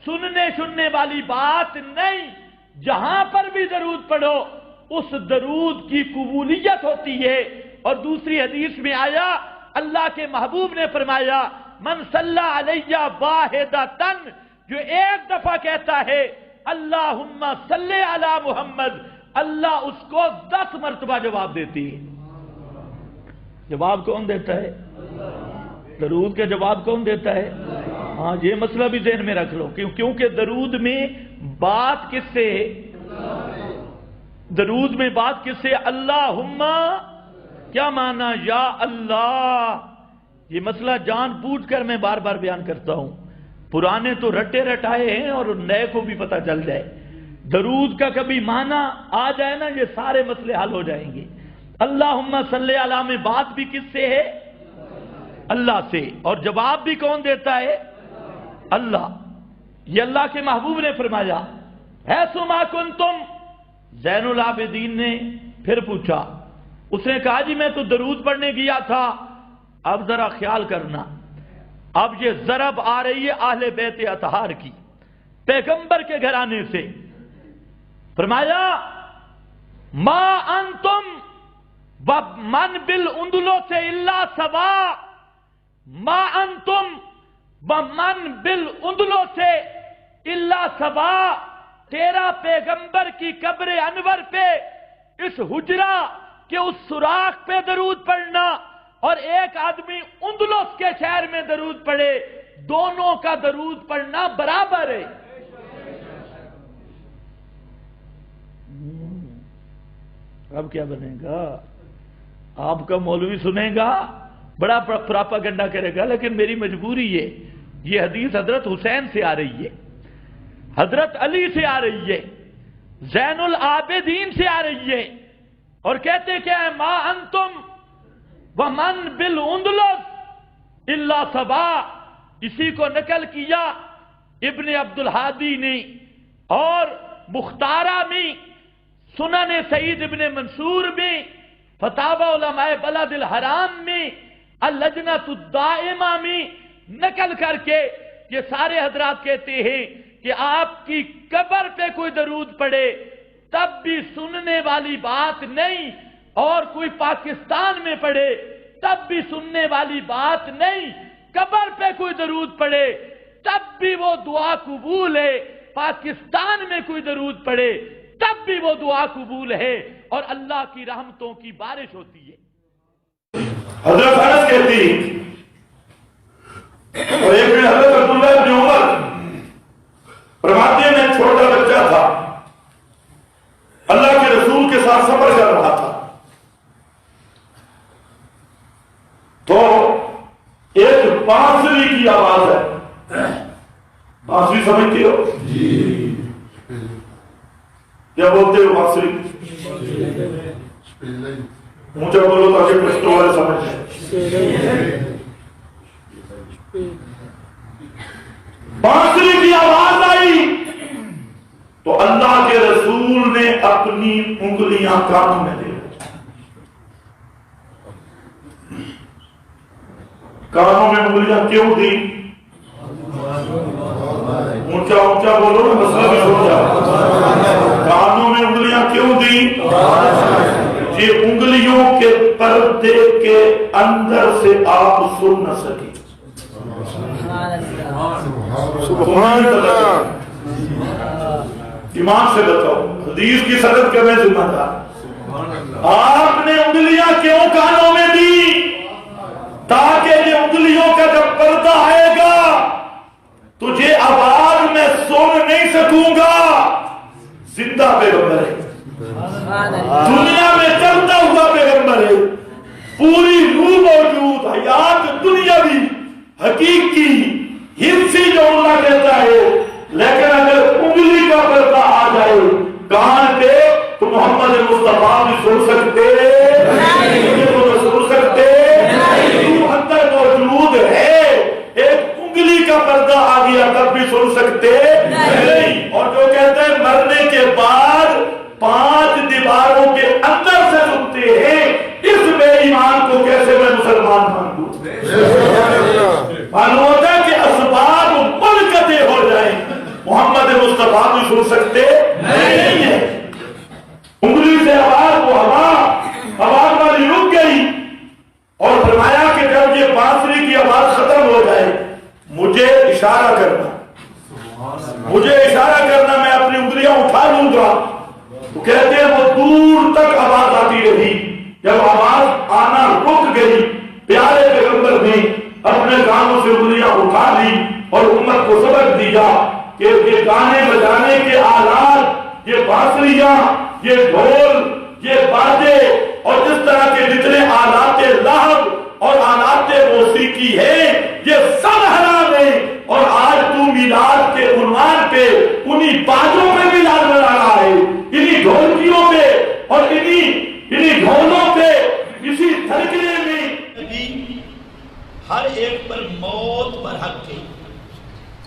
سننے والی بات نہیں، جہاں پر بھی درود پڑھو اس درود کی قبولیت ہوتی ہے۔ اور دوسری حدیث میں آیا، اللہ کے محبوب نے فرمایا من صلی علیہ واحدۃ، جو ایک دفعہ کہتا ہے اللہم صلی علی محمد، اللہ اس کو 10 مرتبہ جواب دیتی ہے۔ جواب کون دیتا ہے؟ درود کے جواب کون دیتا ہے؟ ہاں یہ مسئلہ بھی ذہن میں رکھ لو، کیونکہ درود میں بات کس سے، درود میں بات کس سے، اللہم، کیا معنی یا اللہ. یہ مسئلہ جان بوجھ کر میں بار بار بیان کرتا ہوں، پرانے تو رٹے رٹائے ہیں اور نئے کو بھی پتہ چل جائے. درود کا کبھی معنی آ جائے نا، یہ سارے مسئلے حل ہو جائیں گے. اللہم صلی علی میں بات بھی کس سے ہے، اللہ سے، اور جواب بھی کون دیتا ہے، اللہ. یہ اللہ کے محبوب نے فرمایا حیث ما کنتم. زین العابدین نے پھر پوچھا، اس نے کہا جی میں تو درود پڑھنے گیا تھا. اب ذرا خیال کرنا، اب یہ ضرب آ رہی ہے اہل بیت اطہار کی، پیغمبر کے گھرانے سے. فرمایا ما انتم ومن بالاندلس الا سوا، ما انتم ومن بالاندلس الا سوا. تیرا پیغمبر کی قبر انور پہ، اس حجرہ کے اس سوراخ پہ درود پڑھنا اور ایک آدمی اندلس کے شہر میں درود پڑھے، دونوں کا درود پڑھنا برابر ہے. اب کیا بنے گا؟ آپ کا مولوی سنے گا بڑا پراپاگنڈا کرے گا، لیکن میری مجبوری ہے. یہ حدیث حضرت حسین سے آ رہی ہے، حضرت علی سے آ رہی ہے، زین العابدین سے آ رہی ہے، اور کہتے کیا ہے، ما انتم ومن بالاندلس الا سوا. اسی کو نقل کیا ابن عبد الحادی نے، اور مختارہ میں، سنن سعید ابن منصور میں، فتاوی علماء بلد الحرام میں، اللجنۃ الدائمہ میں نقل کر کے یہ سارے حضرات کہتے ہیں کہ آپ کی قبر پہ کوئی درود پڑے تب بھی سننے والی بات نہیں، اور کوئی پاکستان میں پڑھے تب بھی سننے والی بات نہیں. قبر پہ کوئی درود پڑھے تب بھی وہ دعا قبول ہے، پاکستان میں کوئی درود پڑھے تب بھی وہ دعا قبول ہے، اور اللہ کی رحمتوں کی بارش ہوتی ہے. حضرت انس کہتی، اور ایک دن حضرت عبداللہ ابن عمر فرماتے ہیں میں چھوٹا بچہ تھا، اللہ کے رسول کے ساتھ سفر کر رہا تھا، تو ایک بانسری کی آواز ہے. بانسری سمجھتے ہو؟ جی. کیا بولتے ہو بانسری؟ اونچا بولو تاکہ پشتو والے سمجھ جائیں. بانسری کی آواز آئی تو اللہ کے رسول نے اپنی انگلیاں کانوں میں دے، کانوں میں انگلیاں کیوں دی؟ اونچا اونچا بولو نا، مسئلہ بھی سمجھا. کانوں میں انگلیاں کیوں دی؟ یہ انگلیوں کے پردے کے اندر سے آپ سن نہ سکے. سبحان اللہ. ایمان سے بتاؤ، حدیث کی صدق کا میں ذمہ دار. آپ نے انگلیاں کیوں کانوں میں دی؟ تاکہ یہ انگلیوں کا جب پردہ آئے گا تجھے آواز میں سن نہیں سکوں گا. زندہ پیغمبر ہے، دنیا میں چلتا ہوا پیغمبر ہے، پوری روح موجود، حیات دنیاوی حقیقی حصی جو اللہ کہتا ہے. لیکن اگر انگلی کا پردہ آ جائے کان پہ تو محمد مصطفیٰ بھی سن سکتے اندر موجود ہے. ایک انگلی کا پردہ آ گیا تب بھی سن سکتے نہیں. اور جو کہتے ہیں مرنے کے بعد 5 دیواروں کے اندر سے سنتے ہیں، اس بے ایمان کو کیسے میں مسلمان مان دوں؟ معلوم ہوتا ہے کہ اسباب منقطع ہو جائیں، محمد مصطفیٰ بھی سن سکتے نہیں ہے. انگلی سے آواز وہ آواز والی رک گئی، اور فرمایا کہ جب یہ بانسری کی آواز ختم ہو جائے مجھے اشارہ کرنا، میں اپنی انگلیاں اٹھا لوں گا. تو کہتے ہیں وہ دور تک آواز آتی رہی. جب آواز آنا رک گئی، پیارے پیغمبر نے اپنے کانوں سے انگلیاں اٹھا لی اور امت کو سبق دیا کہ یہ گانے بجانے کے آلات، یہ بانسریاں، یہ ڈھول، یہ باجے اور اس طرح کے جتنے آلات لہو اور آلات موسیقی ہے، یہ سب حرام ہے۔ اور آج تو میلاد کے عنوان پہ انہی باجوں پہ میلاد بنا رہا ہے، انہی ڈھولکیوں پہ اور انہی ڈھولوں پہ، اسی تھرکنے میں نبی ہر ایک پر موت پر حق ہے،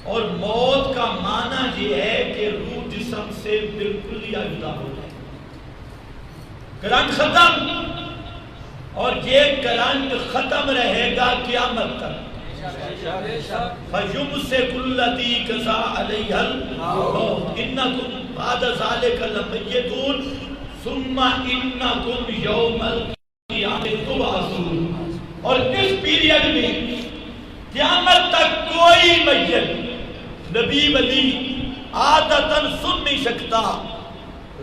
اور موت کا معنی یہ ہے کہ روح جسم سے بالکل یا جدا ہو جائے، کرنٹ ختم، اور یہ کرنٹ ختم رہے گا قیامت تک۔ فَيُمْسِكُ الَّذِي قَضَىٰ عَلَيْهَا الْمَوْتَ إِنَّكُمْ بَعْدَ ذَلِكَ لَمَيِّتُونَ ثُمَّ إِنَّكُمْ يَوْمَ الْقِيَامَةِ تُبْعَثُونَ۔ اور اس پیریڈ میں قیامت تک کوئی میت نبی ولی عادتاً سن نہیں سکتا،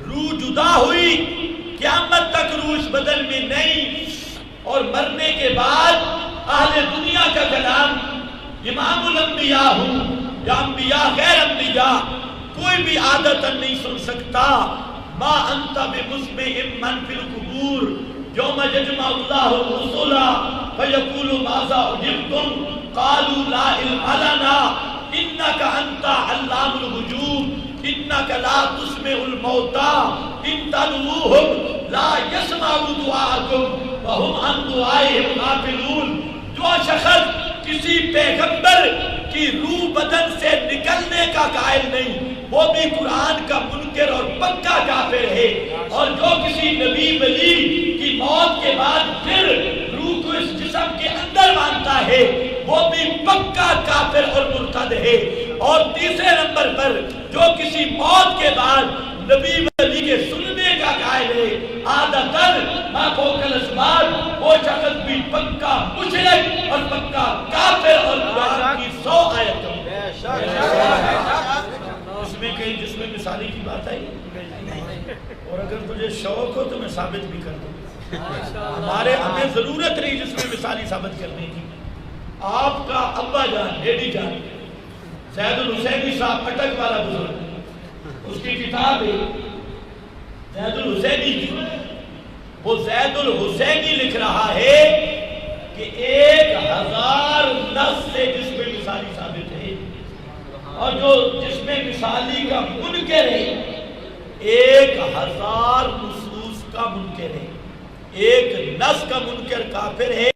روح جدا ہوئی قیامت تک روح اس بدن میں نہیں، اور مرنے کے بعد اہل دنیا کا کلام امام الانبیاء ہوں یا انبیاء غیر انبیاء کوئی بھی عادتاً نہیں سن سکتا۔ ما انت بمسمع من فی القبور یوم یجمع اللہ الرسل فیقول ماذا اجبتم قالوا لا علم لنا انک انت علام الغیوب انک لا تسمع الموتى ان تدعوهم لا يسمعوا دعاءکم وهم عن دعائهم غافلون۔ جو شخص کسی پیغمبر کی روح بدن سے نکلنے کا قائل نہیں، وہ بھی قرآن کا منکر اور پکا کافر ہے، اور جو کسی نبی ولی کی موت کے بعد پھر روح کو اس جسم کے اندر مانتا ہے، وہ بھی پکا کافر اور مرتد ہے۔ اور تیسرے نمبر پر جو کسی موت کے بعد نبی ولی کے سننے کا قائل ہے، عادتاً ما فوق الاسباب، وہ شخص بھی پکا مشرک اور پکا کافر، اور قرآن کی 100 آیتوں اس میں کہیں جس میں مثالی کی بات آئی، اور اگر تجھے شوق ہو تو میں ثابت بھی کر دوں، ہمیں ضرورت نہیں جس میں مثالی ثابت کرنے کی۔ آپ کا ابا جان ڈیڈی جان زید الحسینی صاحب اٹک والا بزرگ، اس کی کتاب ہے زید الحسینی کی، وہ زید الحسینی لکھ رہا ہے کہ 1000 نص سے جس میں مثالی ثابت ہے، اور جو جس میں مثالی کا منکر ہے 1000 نصوص کا منکر ہے، ایک نص کا منکر کافر ہے،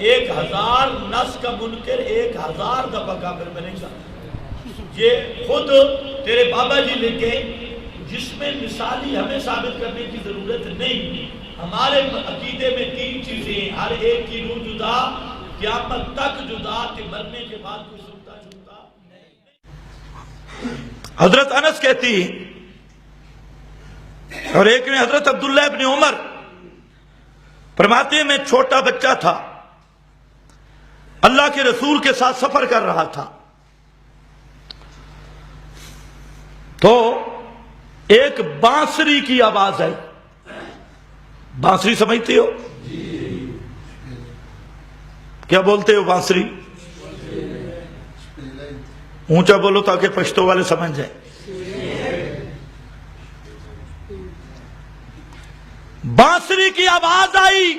1000 نص کا منکر 1000 دفعہ کافر بنے گا۔ یہ خود تیرے بابا جی لکھے، جس میں مثالی ہمیں ثابت کرنے کی ضرورت نہیں۔ ہمارے عقیدے میں 3 چیزیں، ہر ایک کی روح جدا، قیامت تک جدا، کہ مرنے کے بعد کوئی سنتا چھوٹا نہیں۔ حضرت انس کہتی اور ایک نے حضرت عبداللہ ابن عمر فرماتے ہیں، میں چھوٹا بچہ تھا، اللہ کے رسول کے ساتھ سفر کر رہا تھا، تو ایک بانسری کی آواز ہے۔ بانسری سمجھتے ہو؟ کیا بولتے ہو بانسری؟ اونچا بولو تاکہ پشتو والے سمجھ جائیں۔ بانسری کی آواز آئی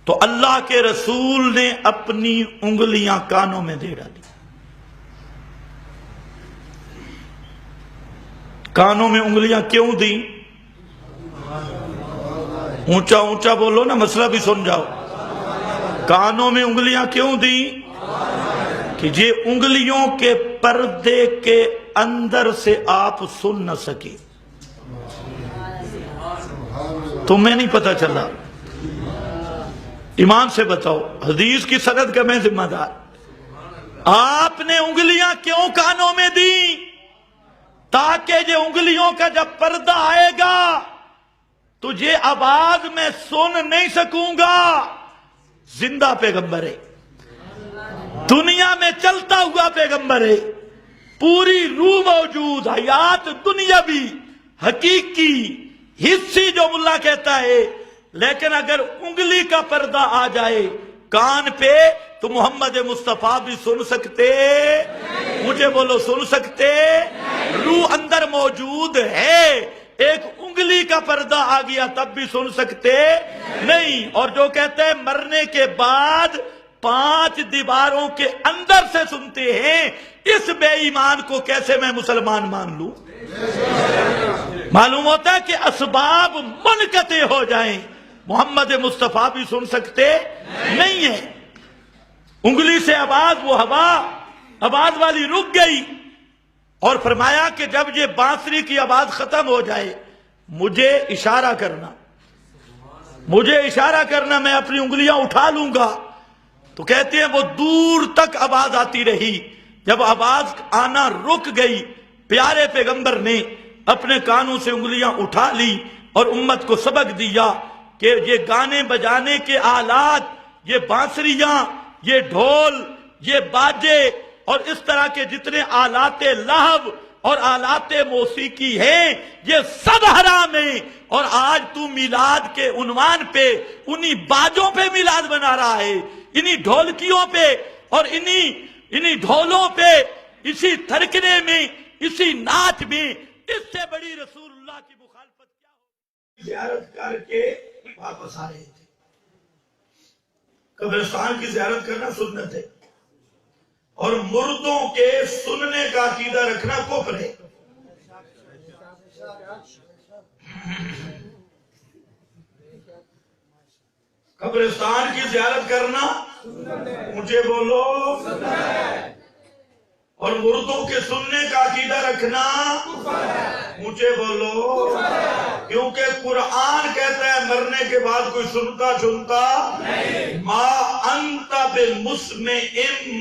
تو اللہ کے رسول نے اپنی انگلیاں کانوں میں دے ڈالی۔ کانوں میں انگلیاں کیوں دی؟ اونچا اونچا بولو نا، مسئلہ بھی سن جاؤ۔ کانوں میں انگلیاں کیوں دی؟ کہ یہ انگلیوں کے پردے کے اندر سے آپ سن نہ سکے۔ تمہیں نہیں پتا چلا؟ ایمان سے بتاؤ، حدیث کی سند کا میں ذمہ دار۔ آپ نے انگلیاں کیوں کانوں میں دی؟ تاکہ یہ انگلیوں کا جب پردہ آئے گا تجھے آواز میں سن نہیں سکوں گا۔ زندہ پیغمبر ہے، دنیا میں چلتا ہوا پیغمبر ہے، پوری روح موجود، حیات دنیاوی حقیقی حصی جو ملا کہتا ہے، لیکن اگر انگلی کا پردہ آ جائے کان پہ تو محمد مصطفیٰ بھی سن سکتے، مجھے بولو سن سکتے، روح اندر موجود ہے، ایک انگلی کا پردہ آ گیا تب بھی سن سکتے نہیں۔ اور جو کہتے ہیں مرنے کے بعد 5 دیواروں کے اندر سے سنتے ہیں، اس بے ایمان کو کیسے میں مسلمان مان لوں؟ معلوم ہوتا ہے کہ اسباب منقطع ہو جائیں، محمد مصطفیٰ بھی سن سکتے نہیں ہے۔ انگلی سے آواز، وہ ہوا آواز والی رک گئی، اور فرمایا کہ جب یہ بانسری کی آواز ختم ہو جائے مجھے اشارہ کرنا، مجھے اشارہ کرنا، میں اپنی انگلیاں اٹھا لوں گا۔ تو کہتے ہیں وہ دور تک آواز آتی رہی، جب آواز آنا رک گئی پیارے پیغمبر نے اپنے کانوں سے انگلیاں اٹھا لی اور امت کو سبق دیا کہ یہ گانے بجانے کے آلات، یہ بانسریاں، یہ ڈھول، یہ باجے اور اس طرح کے جتنے آلات لہو اور آلات موسیقی ہیں یہ سب حرام ہیں۔ اور آج تو میلاد کے عنوان پہ انہی باجوں پہ میلاد بنا رہا ہے، انہی ڈھولکیوں پہ اور انہی ڈھولوں پہ، اسی تھرکنے میں، اسی ناچ میں، اس سے بڑی رسول اللہ کی مخالفت کیا ہو؟ زیارت کر کے واپس آ رہے تھے۔ قبرستان کی زیارت کرنا سنت ہے، اور مردوں کے سننے کا عقیدہ رکھنا کفر ہے۔ قبرستان کی زیارت کرنا مجھے بولو، اور مردوں کے سننے کا عقیدہ رکھنا مجھے بولو، کیونکہ قرآن کہتا ہے مرنے کے بعد کوئی سنتا نہیں، ما انت بمسمع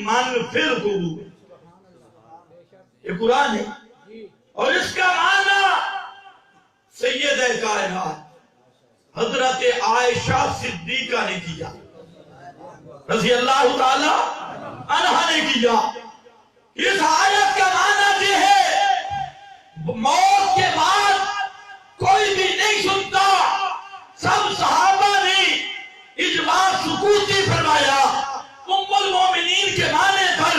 من فی القبور، یہ قرآن ہے۔ اور اس کا معنی سیدہ کائنات حضرت عائشہ صدیقہ نے کیا، رضی اللہ تعالی عنہا نے کیا۔ اس آیت کا معنی یہ ہے موت کے بعد کوئی بھی نہیں سنتا۔ سب صحابہ نے اجماع سکوتی فرمایا، ام المومنین کے معنی پر،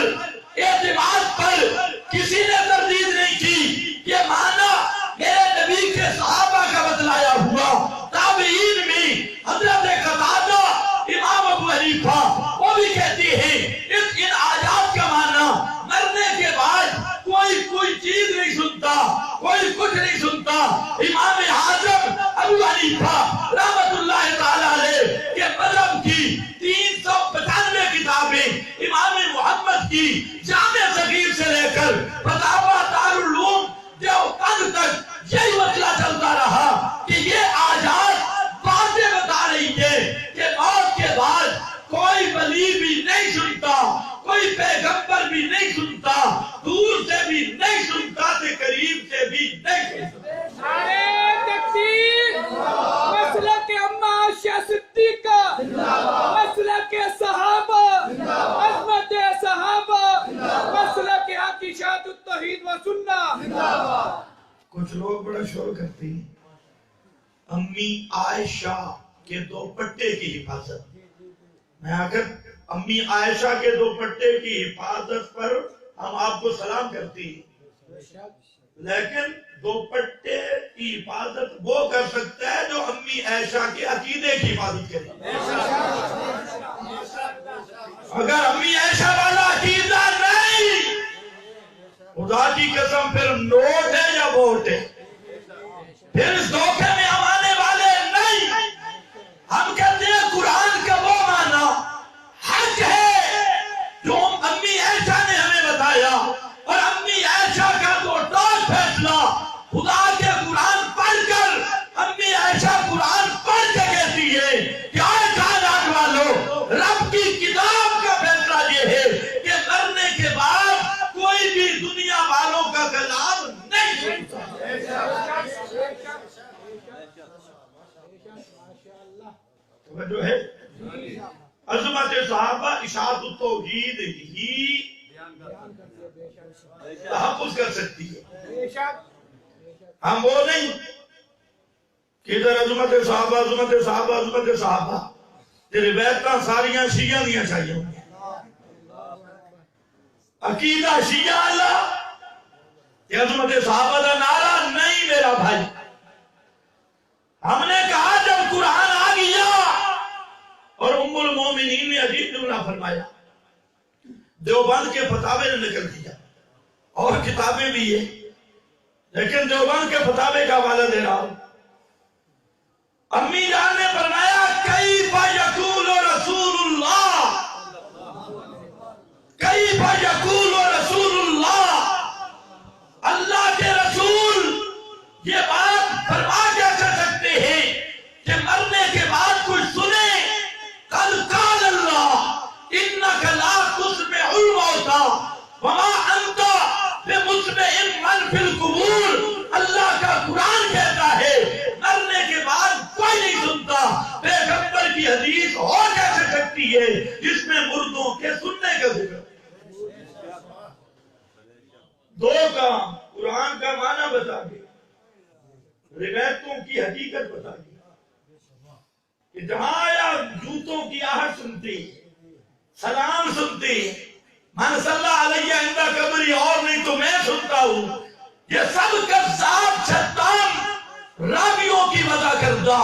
اعتماد پر کسی نے تردید نہیں کی۔ یہ معنی میرے نبی کے صحابہ کا بتلایا ہوا۔ تابعین میں حضرت قتادہ، امام ابو حنیفہ وہ بھی کہتی ہیں ان آیات کا معنی مرنے کے بعد کوئی چیز نہیں سنتا، کوئی کچھ نہیں سنتا۔ امام اعظم ابو حنیفہ رحمت اللہ تعالی علیہ کے مذہب کی 395 کتابیں، امام محمد کی جامع صغیر سے لے کر فتاوی دارالعلوم دیوبند تک یہی مسئلہ چلتا رہا کہ یہ آیات باتیں بتا رہی ہے کہ موت کے بعد کوئی ولی بھی نہیں سنتا، کوئی پیغمبر بھی نہیں سنتا، دور سے بھی نہیں سنتا، سے قریب سے بھی نہیں سنتا۔ نعرہ تکبیر، مسلک اما عائشہ صدیقہ، مسلک صحابہ، عظمت صحابہ، مسلک عقیدت التوحید و سنہ۔ کچھ لوگ بڑا شور کرتے ہیں امی عائشہ کے دوپٹے کی حفاظت۔ میں اگر امی عائشہ کے دوپٹے کی حفاظت پر ہم آپ کو سلام کرتی ہیں، لیکن دوپٹے کی حفاظت وہ کر سکتا ہے جو امی عائشہ کے عقیدے کی حفاظت کرے۔ اگر امی عائشہ والا عقیدہ نہیں، خدا کی قسم پھر نوٹ ہے یا ووٹ ہے، پھر اس دھوکے میں ہم آنے والے نہیں۔ ہم کہتے ہیں قرآن کا وہ معنی حق ہے جو امی عائشہ نے ہمیں بتایا، اور امی عائشہ کا تو ٹاس فیصلہ خدا کے قرآن پڑھ کر امی عائشہ قرآن پڑھ کے کہتی ہے کہ آئے کائنات والوں، رب کی کتاب کا فیصلہ یہ ہے کہ مرنے کے بعد کوئی بھی دنیا والوں کا کلام نہیں سنتا۔ جو ہے عظمت صحابہ اشاعت التوحید ہی تحفظ کر سکتی ہے۔ ہم وہ نہیں کہ ادھر عظمت صحابہ، عظمت صحابہ، عظمت صحابہ، روایت ساریاں شیعہ دیا چاہیے ہوں گی، عقیدہ شیعہ اللہ، یہ عظمت صحابہ کا نعرہ نہیں میرا بھائی۔ ہم نے کہا جب قرآن آ گیا، اور ام المومنین نے عجیب جملہ فرمایا، دیوبند کے فتاوے نے نقل کیا اور کتابیں بھی ہیں، لیکن دیوبند کے فتاوے کا حوالہ دے رہا ہوں۔ امی جان نے فرمایا کیف یقول رسول اللہ، کیف یقول رسول اللہ، اللہ کے رسول یہ بات فرما کیسے سکتے ہیں کہ مرنے کے بعد کچھ سنے؟ قد قال اللہ انک لا تسمع الموتى وما انت بمسمع من فی القبور۔ اللہ کا قرآن کہتا ہے مرنے کے بعد کوئی نہیں سنتا، پیغمبر کی حدیث ہو کیسے سکتی ہے جس میں مردوں کے سننے کا ذکر؟ دو کام، قرآن کا معنی بتا دیا، روایتوں کی حقیقت بتا دی کہ جہاں آیا جوتوں کی آہٹ سنتی، سلام سنتی، من صلی علیہ عند قبری، اور نہیں تو میں سنتا ہوں، یہ سب کذاب شیطان راویوں کی وجہ کردہ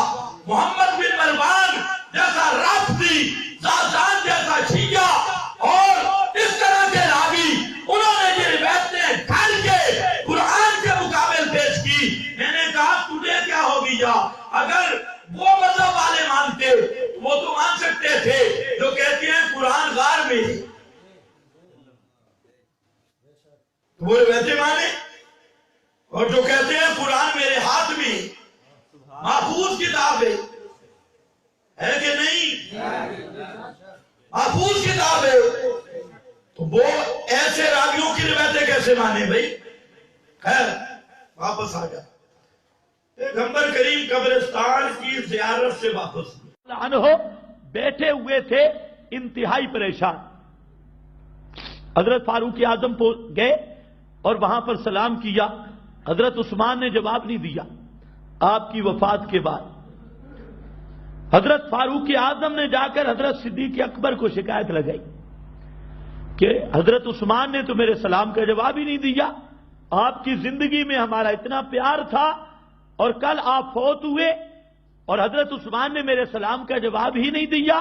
محمد بن مروان جیسا رافضی، زازان جیسا شیعہ اور اس طرح کے راوی، انہوں نے یہ روایتیں ڈھال کے قرآن کے مقابل پیش کی۔ میں نے کہا تجھے کیا ہو گیا؟ اگر وہ مذہب والے مانتے وہ تو مان سکتے تھے جو کہتے ہیں قرآن غار میں ہے، وہ روایتیں مانے، اور جو کہتے ہیں قرآن میرے ہاتھ میں محفوظ کتاب ہے کہ نہیں؟ محفوظ کتاب ہے، تو وہ ایسے راویوں کی روایتیں کیسے مانے بھائی؟ خیر واپس آ جا، پیغمبر کریم قبرستان کی زیارت سے واپس عنہ بیٹھے ہوئے تھے انتہائی پریشان، حضرت فاروق اعظم گئے اور وہاں پر سلام کیا، حضرت عثمان نے جواب نہیں دیا۔ آپ کی وفات کے بعد حضرت فاروق اعظم نے جا کر حضرت صدیق اکبر کو شکایت لگائی کہ حضرت عثمان نے تو میرے سلام کا جواب ہی نہیں دیا، آپ کی زندگی میں ہمارا اتنا پیار تھا اور کل آپ فوت ہوئے اور حضرت عثمان نے میرے سلام کا جواب ہی نہیں دیا۔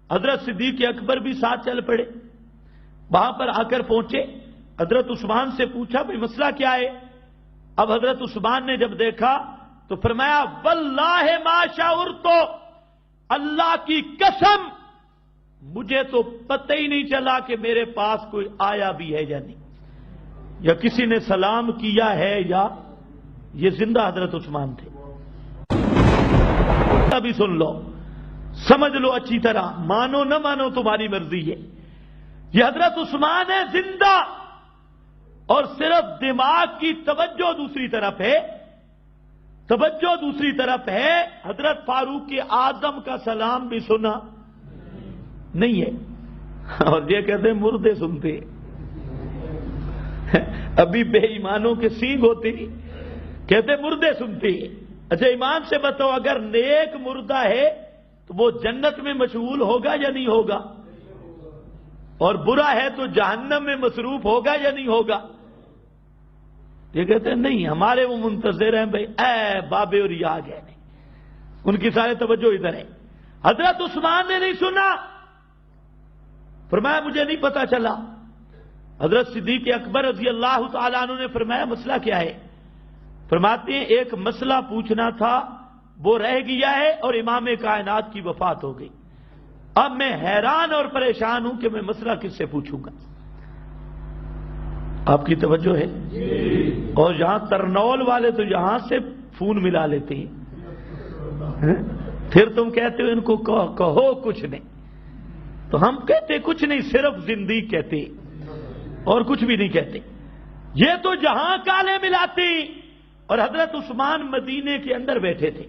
حضرت صدیق اکبر بھی ساتھ چل پڑے، وہاں پر آ کر پہنچے، حضرت عثمان سے پوچھا بھئی مسئلہ کیا ہے؟ اب حضرت عثمان نے جب دیکھا تو فرمایا واللہ ما شعرتو، اللہ کی قسم مجھے تو پتہ ہی نہیں چلا کہ میرے پاس کوئی آیا بھی ہے یا نہیں، یا کسی نے سلام کیا ہے، یا یہ زندہ حضرت عثمان تھے۔ ابھی سن لو، سمجھ لو اچھی طرح، مانو نہ مانو تمہاری مرضی ہے، یہ حضرت عثمان ہے زندہ، اور صرف دماغ کی توجہ دوسری طرف ہے، توجہ دوسری طرف ہے، حضرت فاروق اعظم کا سلام بھی سنا نہیں ہے، اور یہ کہتے ہیں مردے سنتے، ابھی بے ایمانوں کے سینگ ہوتے، کہتے مردے سنتے۔ اچھا ایمان سے بتاؤ، اگر نیک مردہ ہے تو وہ جنت میں مشغول ہوگا یا نہیں ہوگا؟ اور برا ہے تو جہنم میں مصروف ہوگا یا نہیں ہوگا؟ یہ کہتے ہیں نہیں، ہمارے وہ منتظر ہیں بھائی، اے بابے اور یہ آ گئے نہیں، ان کی سارے توجہ ادھر ہے۔ حضرت عثمان نے نہیں سنا، فرمایا مجھے نہیں پتا چلا۔ حضرت صدیق اکبر رضی اللہ تعالیٰ عنہ نے فرمایا مسئلہ کیا ہے؟ فرماتے ہیں ایک مسئلہ پوچھنا تھا وہ رہ گیا ہے اور امام کائنات کی وفات ہو گئی، اب میں حیران اور پریشان ہوں کہ میں مسئلہ کس سے پوچھوں گا۔ آپ کی توجہ ہے؟ اور یہاں ترنول والے تو یہاں سے فون ملا لیتے ہیں، پھر تم کہتے ہو ان کو کہو کچھ نہیں، تو ہم کہتے کچھ نہیں، صرف زندگی کہتے اور کچھ بھی نہیں کہتے۔ یہ تو جہاں کالے ملاتی، اور حضرت عثمان مدینے کے اندر بیٹھے تھے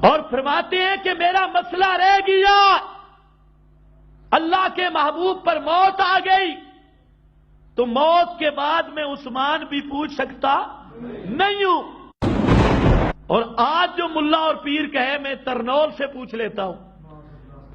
اور فرماتے ہیں کہ میرا مسئلہ رہ گیا، اللہ کے محبوب پر موت آ گئی، تو موت کے بعد میں عثمان بھی پوچھ سکتا نہیں ہوں، اور آج جو ملا اور پیر کہے میں ترنول سے پوچھ لیتا ہوں،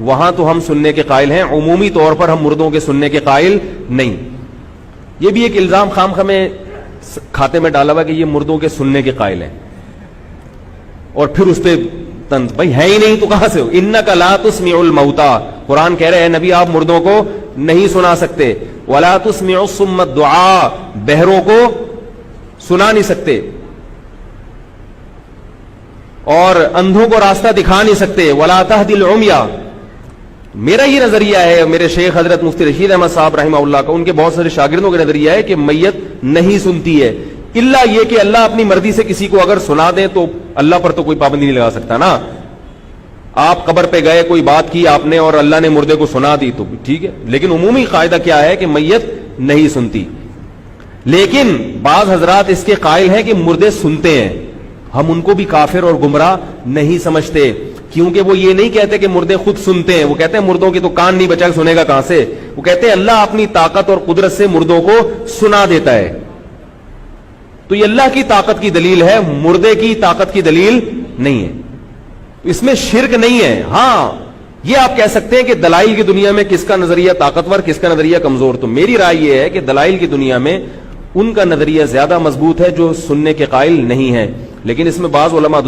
وہاں تو ہم سننے کے قائل ہیں, عمومی طور پر ہم مردوں کے سننے کے قائل نہیں. یہ بھی ایک الزام خام خواہ میں کھاتے میں ڈالا ہوا کہ یہ مردوں کے سننے کے قائل ہیں, اور پھر اس پہ طنز, بھائی ہے ہی نہیں تو کہاں سے ہو. انک لا تسمع الموتى, قرآن کہہ رہے ہیں نبی آپ مردوں کو نہیں سنا سکتے. ولا تسمع الصم الدعاء, بہروں کو سنا نہیں سکتے, اور اندھوں کو راستہ دکھا نہیں سکتے. ولا تهدي العمي, میرا یہ نظریہ ہے, میرے شیخ حضرت مفتی رشید احمد صاحب رحمہ اللہ کا, ان کے بہت سارے شاگردوں کا نظریہ ہے کہ میت نہیں سنتی ہے, الا یہ کہ اللہ اپنی مرضی سے کسی کو اگر سنا دیں تو اللہ پر تو کوئی پابندی نہیں لگا سکتا نا. آپ قبر پہ گئے, کوئی بات کی آپ نے اور اللہ نے مردے کو سنا دی تو ٹھیک ہے, لیکن عمومی قاعدہ کیا ہے کہ میت نہیں سنتی. لیکن بعض حضرات اس کے قائل ہیں کہ مردے سنتے ہیں, ہم ان کو بھی کافر اور گمراہ نہیں سمجھتے, کیونکہ وہ یہ نہیں کہتے کہ مردے خود سنتے ہیں, وہ کہتے ہیں مردوں کی تو کان نہیں بچا, سنے گا کہاں سے. وہ کہتے ہیں اللہ اپنی طاقت اور قدرت سے مردوں کو سنا دیتا ہے. تو یہ اللہ کی طاقت کی دلیل ہے, مردے کی طاقت کی دلیل نہیں ہے. اس میں شرک نہیں ہے. ہاں یہ آپ کہہ سکتے ہیں کہ دلائل کی دنیا میں کس کا نظریہ طاقتور, کس کا نظریہ کمزور. تو میری رائے یہ ہے کہ دلائل کی دنیا میں ان کا نظریہ زیادہ مضبوط ہے جو سننے کے قائل نہیں ہے. لیکن اس میں بعض علماء